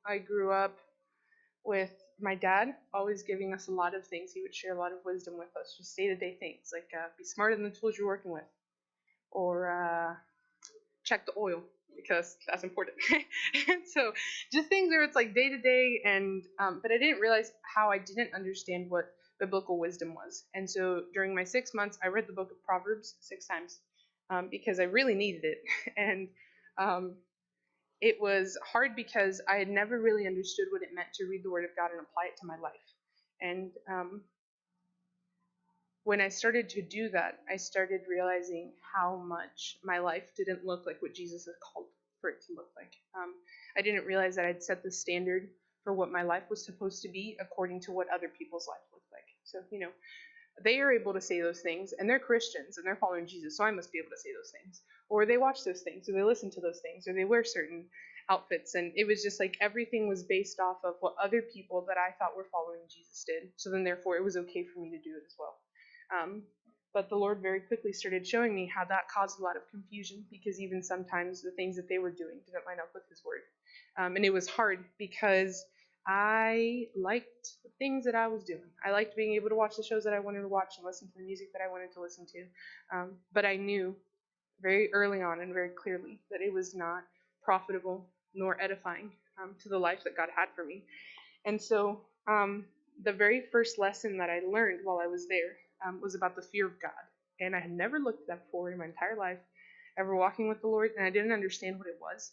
I grew up with my dad always giving us a lot of things. He would share a lot of wisdom with us, just day-to-day things, like be smarter than the tools you're working with, or check the oil, because that's important. And so just things where it's like day-to-day, and but I didn't realize how I didn't understand what biblical wisdom was. And so during my 6 months, I read the book of Proverbs 6 times. Because I really needed it. And it was hard because I had never really understood what it meant to read the Word of God and apply it to my life. And when I started to do that, I started realizing how much my life didn't look like what Jesus had called for it to look like. I didn't realize that I'd set the standard for what my life was supposed to be according to what other people's life looked like. So, they are able to say those things, and they're Christians, and they're following Jesus, so I must be able to say those things. Or they watch those things, or they listen to those things, or they wear certain outfits, and it was just like everything was based off of what other people that I thought were following Jesus did, so then therefore it was okay for me to do it as well. But the Lord very quickly started showing me how that caused a lot of confusion, because even sometimes the things that they were doing didn't line up with His Word. And it was hard because I liked the things that I was doing. I liked being able to watch the shows that I wanted to watch and listen to the music that I wanted to listen to. But I knew very early on and very clearly that it was not profitable nor edifying to the life that God had for me. And so the very first lesson that I learned while I was there was about the fear of God. And I had never looked at that before in my entire life, ever walking with the Lord, and I didn't understand what it was.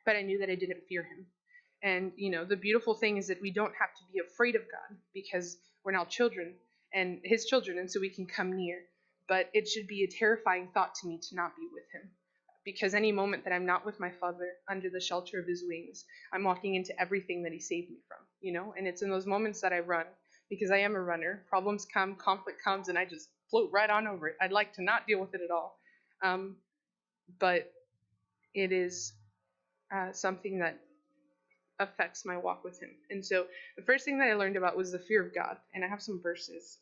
But I knew that I didn't fear Him. And, the beautiful thing is that we don't have to be afraid of God because we're now children and His children, and so we can come near. But it should be a terrifying thought to me to not be with Him, because any moment that I'm not with my Father under the shelter of His wings, I'm walking into everything that He saved me from, and it's in those moments that I run, because I am a runner. Problems come, conflict comes, and I just float right on over it. I'd like to not deal with it at all. But it is something that affects my walk with Him. And so the first thing that I learned about was the fear of God. And I have some verses.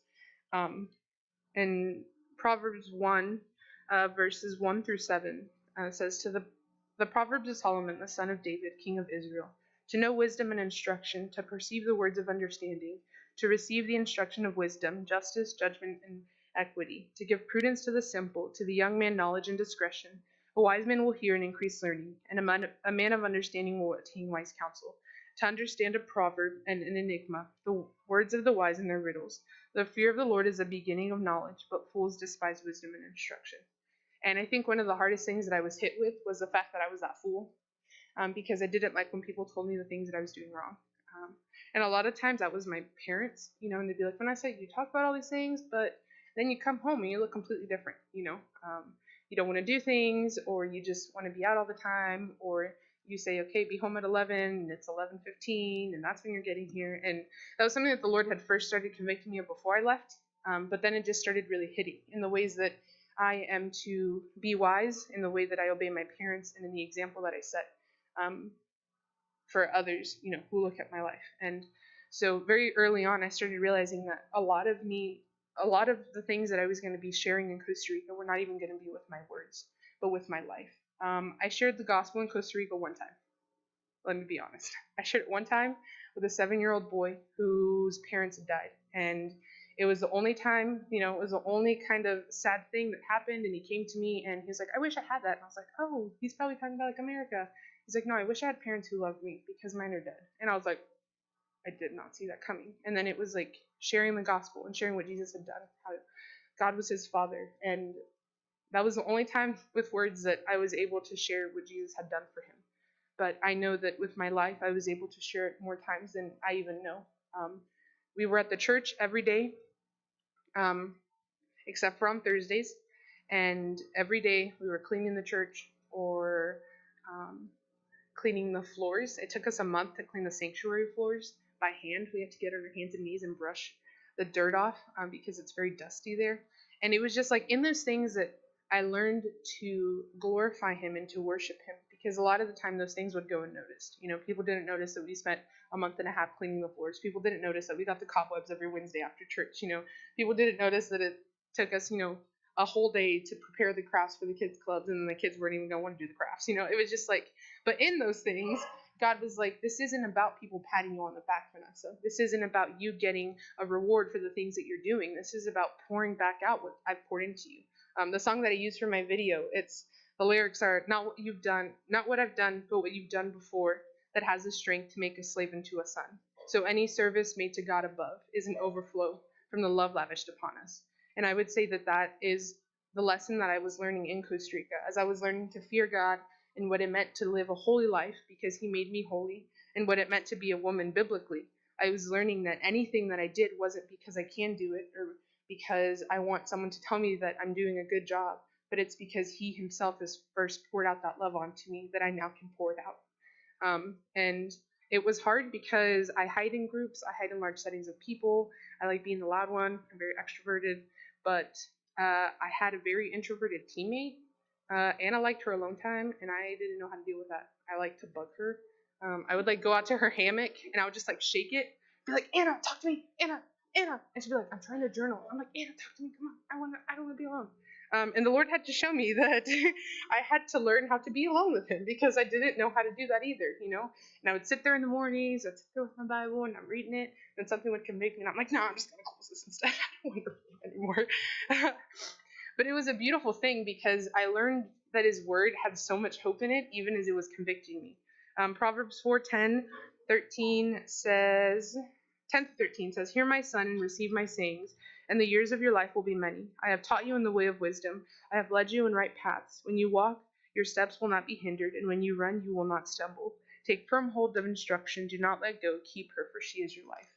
In Proverbs 1, verses 1 through 7, says, to the The Proverbs of Solomon, the son of David, king of Israel, to know wisdom and instruction, to perceive the words of understanding, to receive the instruction of wisdom, justice, judgment, and equity, to give prudence to the simple, to the young man knowledge and discretion. A wise man will hear and increase learning, and a man of understanding will attain wise counsel. To understand a proverb and an enigma, the words of the wise and their riddles. The fear of the Lord is the beginning of knowledge, but fools despise wisdom and instruction. And I think one of the hardest things that I was hit with was the fact that I was that fool, because I didn't like when people told me the things that I was doing wrong. And a lot of times that was my parents, and they'd be like, Vanessa, you talk about all these things, but then you come home and you look completely different. You don't want to do things, or you just want to be out all the time, or you say, okay, be home at 11, and it's 11:15, and that's when you're getting here. And that was something that the Lord had first started convicting me of before I left, but then it just started really hitting in the ways that I am to be wise, in the way that I obey my parents, and in the example that I set for others, who look at my life. And so very early on, I started realizing that a lot of the things that I was going to be sharing in Costa Rica were not even going to be with my words, but with my life. I shared the gospel in Costa Rica one time. Let me be honest. I shared it one time with a 7-year-old boy whose parents had died. And it was the only time, it was the only kind of sad thing that happened. And he came to me and he's like, I wish I had that. And I was like, oh, he's probably talking about like America. He's like, no, I wish I had parents who loved me because mine are dead. And I was like, I did not see that coming. And then it was like sharing the gospel and sharing what Jesus had done, how God was his father. And that was the only time with words that I was able to share what Jesus had done for him. But I know that with my life, I was able to share it more times than I even know. We were at the church every day, except for on Thursdays. And every day we were cleaning the church or cleaning the floors. It took us a month to clean the sanctuary floors by hand. We had to get on our hands and knees and brush the dirt off because it's very dusty there. And it was just like in those things that I learned to glorify him and to worship him, because a lot of the time those things would go unnoticed. People didn't notice that we spent a month and a half cleaning the floors. People didn't notice that we got the cobwebs every Wednesday after church. People didn't notice that it took us, a whole day to prepare the crafts for the kids' clubs, and the kids weren't even going to want to do the crafts. It was just like, but in those things, God was like, this isn't about people patting you on the back, Vanessa. This isn't about you getting a reward for the things that you're doing. This is about pouring back out what I've poured into you. The song that I used for my video, the lyrics are, not what you've done, not what I've done, but what you've done before, that has the strength to make a slave into a son. So any service made to God above is an overflow from the love lavished upon us. And I would say that that is the lesson that I was learning in Costa Rica, as I was learning to fear God and what it meant to live a holy life because he made me holy, and what it meant to be a woman biblically. I was learning that anything that I did wasn't because I can do it or because I want someone to tell me that I'm doing a good job, but it's because he himself has first poured out that love onto me that I now can pour it out. And it was hard because I hide in groups, I hide in large settings of people. I like being the loud one. I'm very extroverted, but I had a very introverted teammate. Anna liked her alone time, and I didn't know how to deal with that. I liked to bug her. I would go out to her hammock, and I would just shake it, be like, Anna, talk to me, Anna, and she'd be like, I'm trying to journal. I'm like, Anna, talk to me, come on, I don't want to be alone. And the Lord had to show me that I had to learn how to be alone with him, because I didn't know how to do that either, And I would sit there in the mornings, I'd sit there with my Bible, and I'm reading it, and something would convict me, and I'm like, no, I'm just gonna close this instead. I don't want to read anymore. But it was a beautiful thing because I learned that his word had so much hope in it, even as it was convicting me. Proverbs 4:10-13 says, 10-13 says, Hear my son and receive my sayings, and the years of your life will be many. I have taught you in the way of wisdom. I have led you in right paths. When you walk, your steps will not be hindered, and when you run, you will not stumble. Take firm hold of instruction. Do not let go. Keep her, for she is your life.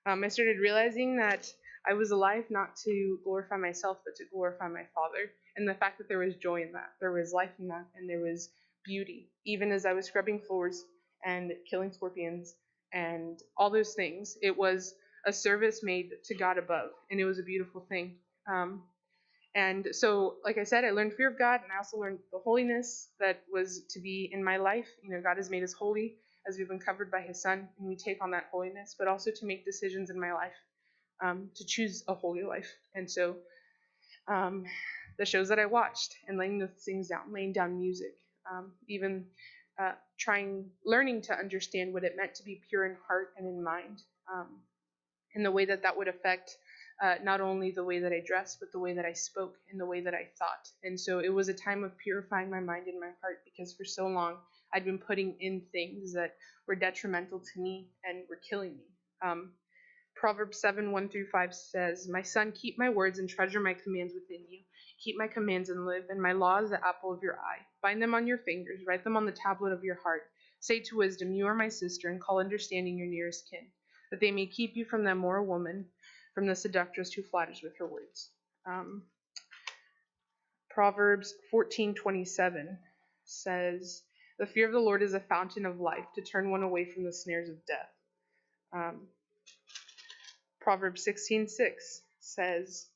I started realizing that I was alive not to glorify myself, but to glorify my Father, and the fact that there was joy in that. There was life in that, and there was beauty. Even as I was scrubbing floors and killing scorpions and all those things, it was a service made to God above, and it was a beautiful thing. And so, like I said, I learned fear of God, and I also learned the holiness that was to be in my life. God has made us holy as we've been covered by his son, and we take on that holiness, but also to make decisions in my life, to choose a holy life. And so the shows that I watched and laying those things down, laying down music, even learning to understand what it meant to be pure in heart and in mind, and the way that that would affect not only the way that I dressed, but the way that I spoke and the way that I thought. And so it was a time of purifying my mind and my heart, because for so long I'd been putting in things that were detrimental to me and were killing me. Proverbs 7:1-5 says, "My son, keep my words and treasure my commands within you. Keep my commands and live, and my law is the apple of your eye. Bind them on your fingers, write them on the tablet of your heart. Say to wisdom, you are my sister, and call understanding your nearest kin, that they may keep you from the immoral woman, from the seductress who flatters with her words." Proverbs 14:27 says, "The fear of the Lord is a fountain of life, to turn one away from the snares of death." Proverbs 16:6 says,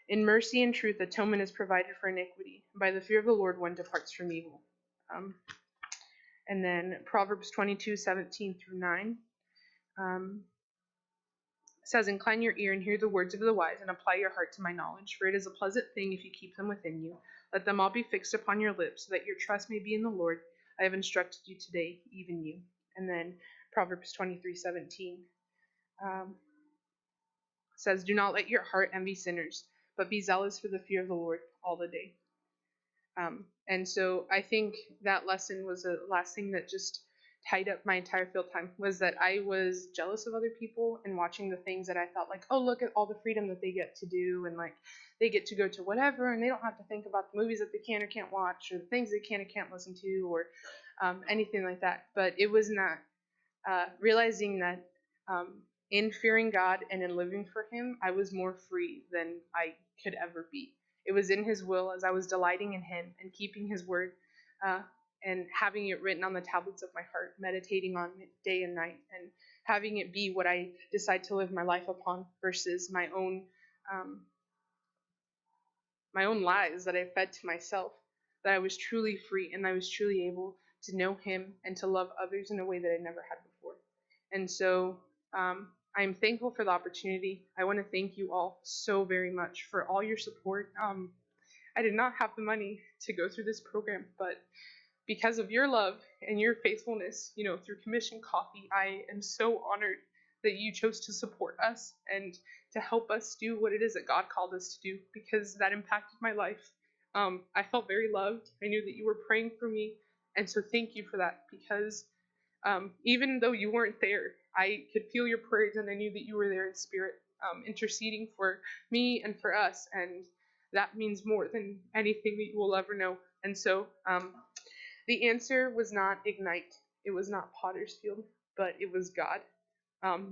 "In mercy and truth atonement is provided for iniquity. By the fear of the Lord one departs from evil." And then Proverbs 22:17-9 says, "Incline your ear and hear the words of the wise, and apply your heart to my knowledge. For it is a pleasant thing if you keep them within you. Let them all be fixed upon your lips, so that your trust may be in the Lord. I have instructed you today, even you." And then Proverbs 23:17 says, "Do not let your heart envy sinners, but be zealous for the fear of the Lord all the day." And so I think that lesson was the last thing that just tied up my entire field time, was that I was jealous of other people and watching the things that I felt like, oh, look at all the freedom that they get to do, and like they get to go to whatever, and they don't have to think about the movies that they can or can't watch, or the things they can or can't listen to, or anything like that. But it was not realizing that in fearing God and in living for Him, I was more free than I could ever be. It was in His will, as I was delighting in Him and keeping His word and having it written on the tablets of my heart, meditating on it day and night, and having it be what I decide to live my life upon, versus my own lies that I fed to myself. That I was truly free, and I was truly able to know Him and to love others in a way that I never had before. And so I'm thankful for the opportunity. I want to thank you all so very much for all your support. I did not have the money to go through this program, but because of your love and your faithfulness, through Commission Coffee, I am so honored that you chose to support us and to help us do what it is that God called us to do, because that impacted my life. I felt very loved. I knew that you were praying for me, and so thank you for that, because even though you weren't there, I could feel your prayers, and I knew that you were there in spirit, interceding for me and for us, and that means more than anything that you will ever know. And so the answer was not Ignite, it was not Potter's Field, but it was God.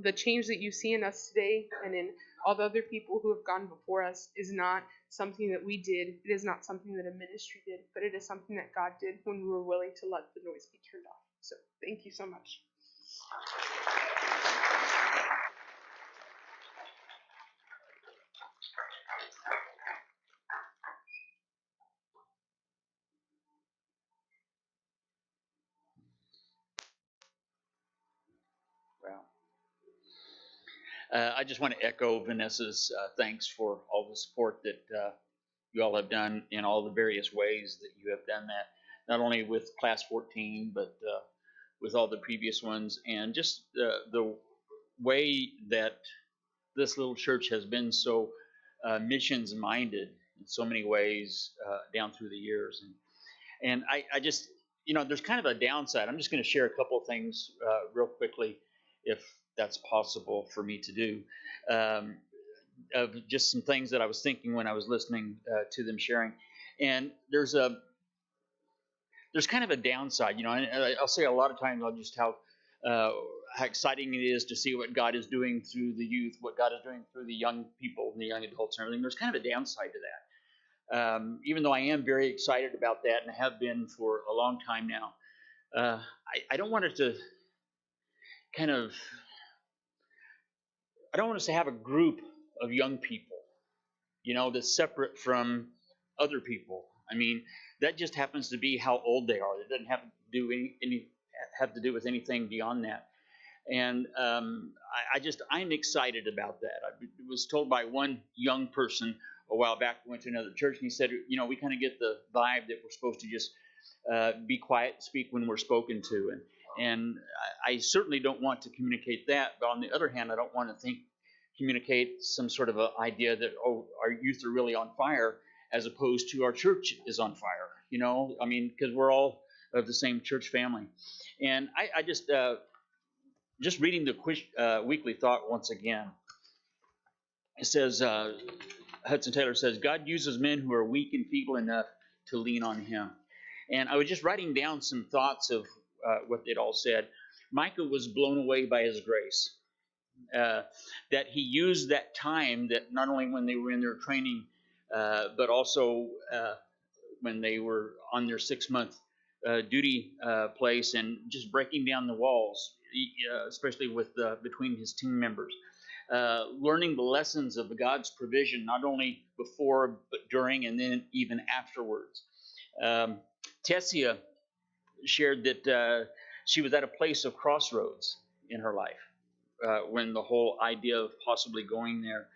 The change that you see in us today and in all the other people who have gone before us is not something that we did. It is not something that a ministry did, but it is something that God did when we were willing to let the noise be turned off. So thank you so much. I just want to echo Vanessa's thanks for all the support that you all have done in all the various ways that you have done that, not only with Class 14, but with all the previous ones, and just the way that this little church has been so missions minded in so many ways down through the years. And I just, there's kind of a downside. I'm just going to share a couple of things real quickly, if that's possible for me to do, of just some things that I was thinking when I was listening to them sharing. And there's kind of a downside, and I'll say a lot of times I'll just how exciting it is to see what God is doing through the youth, what God is doing through the young people and the young adults and everything. There's kind of a downside to that. Even though I am very excited about that and have been for a long time now, I don't want it to I don't want us to have a group of young people, that's separate from other people. I mean, that just happens to be how old they are. It doesn't have to do with anything beyond that. And I'm excited about that. I was told by one young person a while back who went to another church, and he said, we kind of get the vibe that we're supposed to just be quiet, speak when we're spoken to. And I certainly don't want to communicate that. But on the other hand, I don't want to communicate some sort of an idea that, oh, our youth are really on fire, as opposed to our church is on fire. I mean, because we're all of the same church family. And I just reading the weekly thought once again. It says, Hudson Taylor says, God uses men who are weak and feeble enough to lean on him. And I was just writing down some thoughts of what they'd all said. Micah was blown away by his grace. That he used that time, that not only when they were in their training, but also when they were on their 6-month duty place, and just breaking down the walls, especially with between his team members. Learning the lessons of God's provision, not only before, but during, and then even afterwards. Tessia shared that she was at a place of crossroads in her life when the whole idea of possibly going there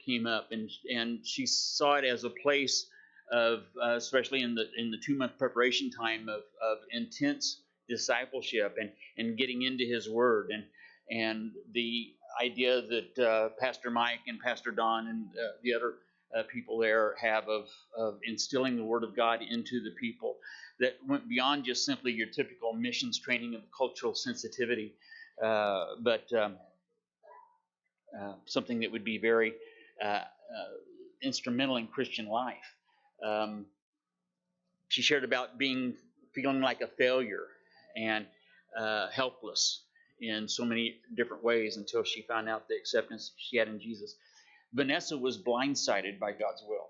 came up, and she saw it as a place of, especially in the 2-month preparation time, of intense discipleship and getting into His Word, and the idea that Pastor Mike and Pastor Don and the other people there have of instilling the Word of God into the people, that went beyond just simply your typical missions training of cultural sensitivity, but something that would be very instrumental in Christian life. She shared about feeling like a failure and helpless in so many different ways until she found out the acceptance she had in Jesus. Vanessa was blindsided by God's will.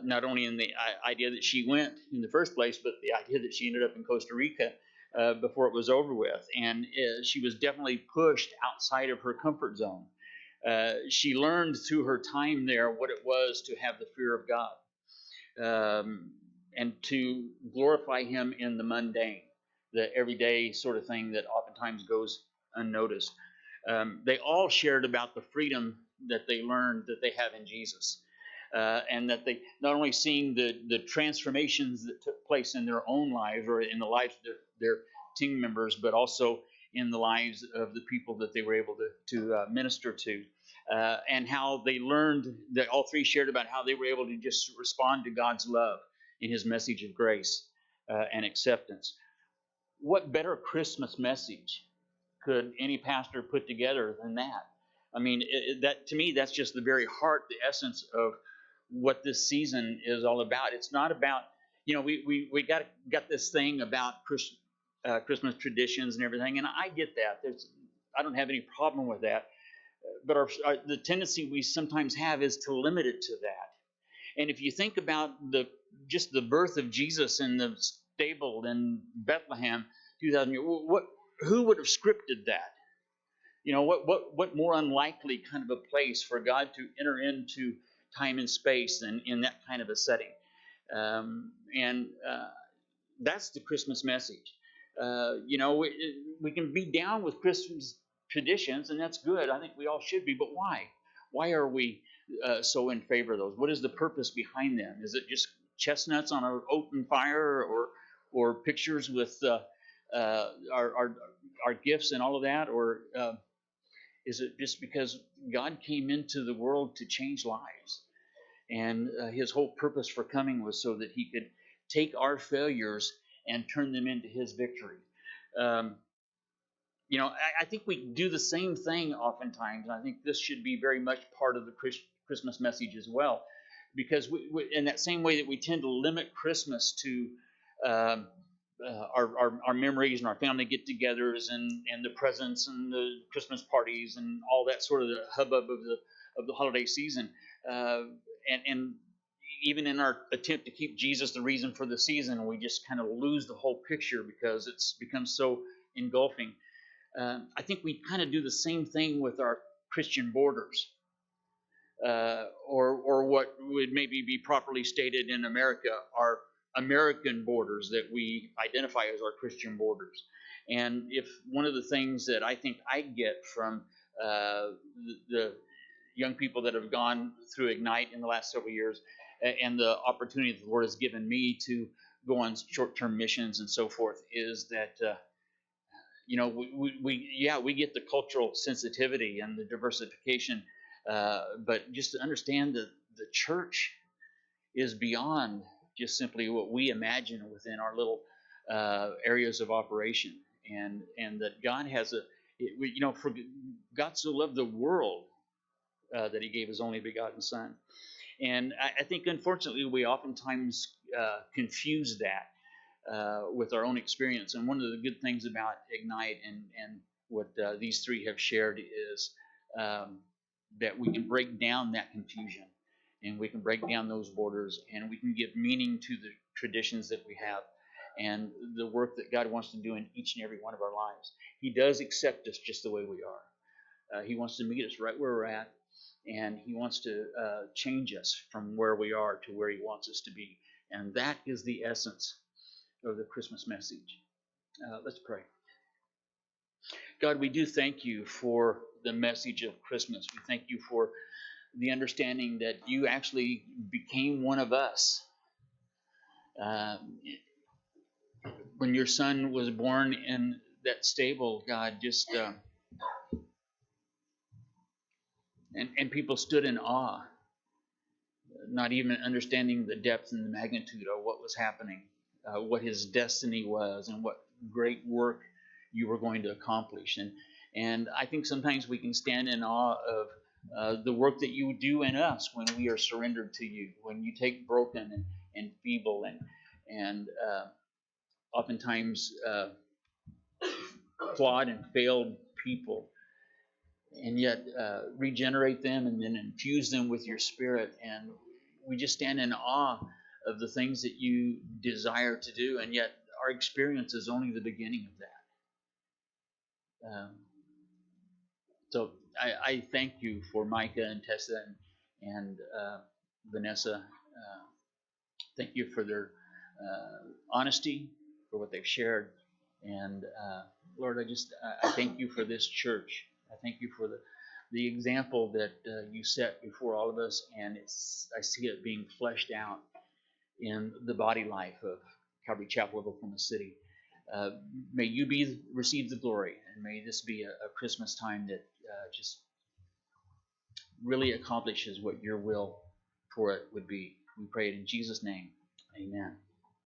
Not only in the idea that she went in the first place, but the idea that she ended up in Costa Rica before it was over with. And she was definitely pushed outside of her comfort zone. She learned through her time there what it was to have the fear of God, and to glorify Him in the mundane, the everyday sort of thing that oftentimes goes unnoticed. They all shared about the freedom that they learned that they have in Jesus. And that they not only seeing the transformations that took place in their own lives or in the lives of their team members, but also in the lives of the people that they were able to minister to, and how they learned, that all three shared about how they were able to just respond to God's love in His message of grace and acceptance. What better Christmas message could any pastor put together than that? I mean, that to me, that's just the very heart, the essence of what this season is all about. It's not about, we got this thing about Christmas traditions and everything, and I get that. I don't have any problem with that. But the tendency we sometimes have is to limit it to that. And if you think about just the birth of Jesus in the stable in Bethlehem 2,000 years, who would have scripted that? What more unlikely kind of a place for God to enter into time and space than in that kind of a setting? And that's the Christmas message. We can be down with Christmas traditions, and that's good. I think we all should be. But why? Why are we so in favor of those? What is the purpose behind them? Is it just chestnuts on an open fire, or pictures with our gifts and all of that, or is it just because God came into the world to change lives, and His whole purpose for coming was so that He could take our failures and turn them into His victory? I think we do the same thing oftentimes, and I think this should be very much part of the Christmas message as well, because we in that same way that we tend to limit Christmas to our memories and our family get-togethers and the presents and the Christmas parties and all that sort of the hubbub of the holiday season, and even in our attempt to keep Jesus the reason for the season, we just kind of lose the whole picture because it's become so engulfing. I think we kind of do the same thing with our Christian borders, or what would maybe be properly stated in America, our American borders that we identify as our Christian borders. And if one of the things that I think I get from the young people that have gone through Ignite in the last several years, and the opportunity that the Lord has given me to go on short-term missions and so forth is that we get the cultural sensitivity and the diversification, but just to understand that the church is beyond just simply what we imagine within our little areas of operation, and that God has for God so loved the world that He gave His only begotten Son. And I think, unfortunately, we oftentimes confuse that with our own experience. And one of the good things about Ignite and what these three have shared is that we can break down that confusion, and we can break down those borders, and we can give meaning to the traditions that we have and the work that God wants to do in each and every one of our lives. He does accept us just the way we are. He wants to meet us right where we're at, and He wants to change us from where we are to where He wants us to be. And that is the essence of the Christmas message. Let's pray. God, we do thank You for the message of Christmas. We thank You for the understanding that You actually became one of us. When Your Son was born in that stable, God, just and people stood in awe, not even understanding the depth and the magnitude of what was happening, what His destiny was, and what great work You were going to accomplish. And I think sometimes we can stand in awe of the work that You do in us when we are surrendered to You, when You take broken and feeble and oftentimes flawed and failed people, and yet regenerate them and then infuse them with Your Spirit. And we just stand in awe of the things that You desire to do, and yet our experience is only the beginning of that. So I thank You for Micah and Tessa and Vanessa. Thank You for their honesty, for what they've shared. And Lord, I thank You for this church. I thank You for the example that You set before all of us, and I see it being fleshed out in the body life of Calvary Chapel of Oklahoma City. May You receive the glory, and may this be a Christmas time that just really accomplishes what Your will for it would be. We pray it in Jesus' name. Amen.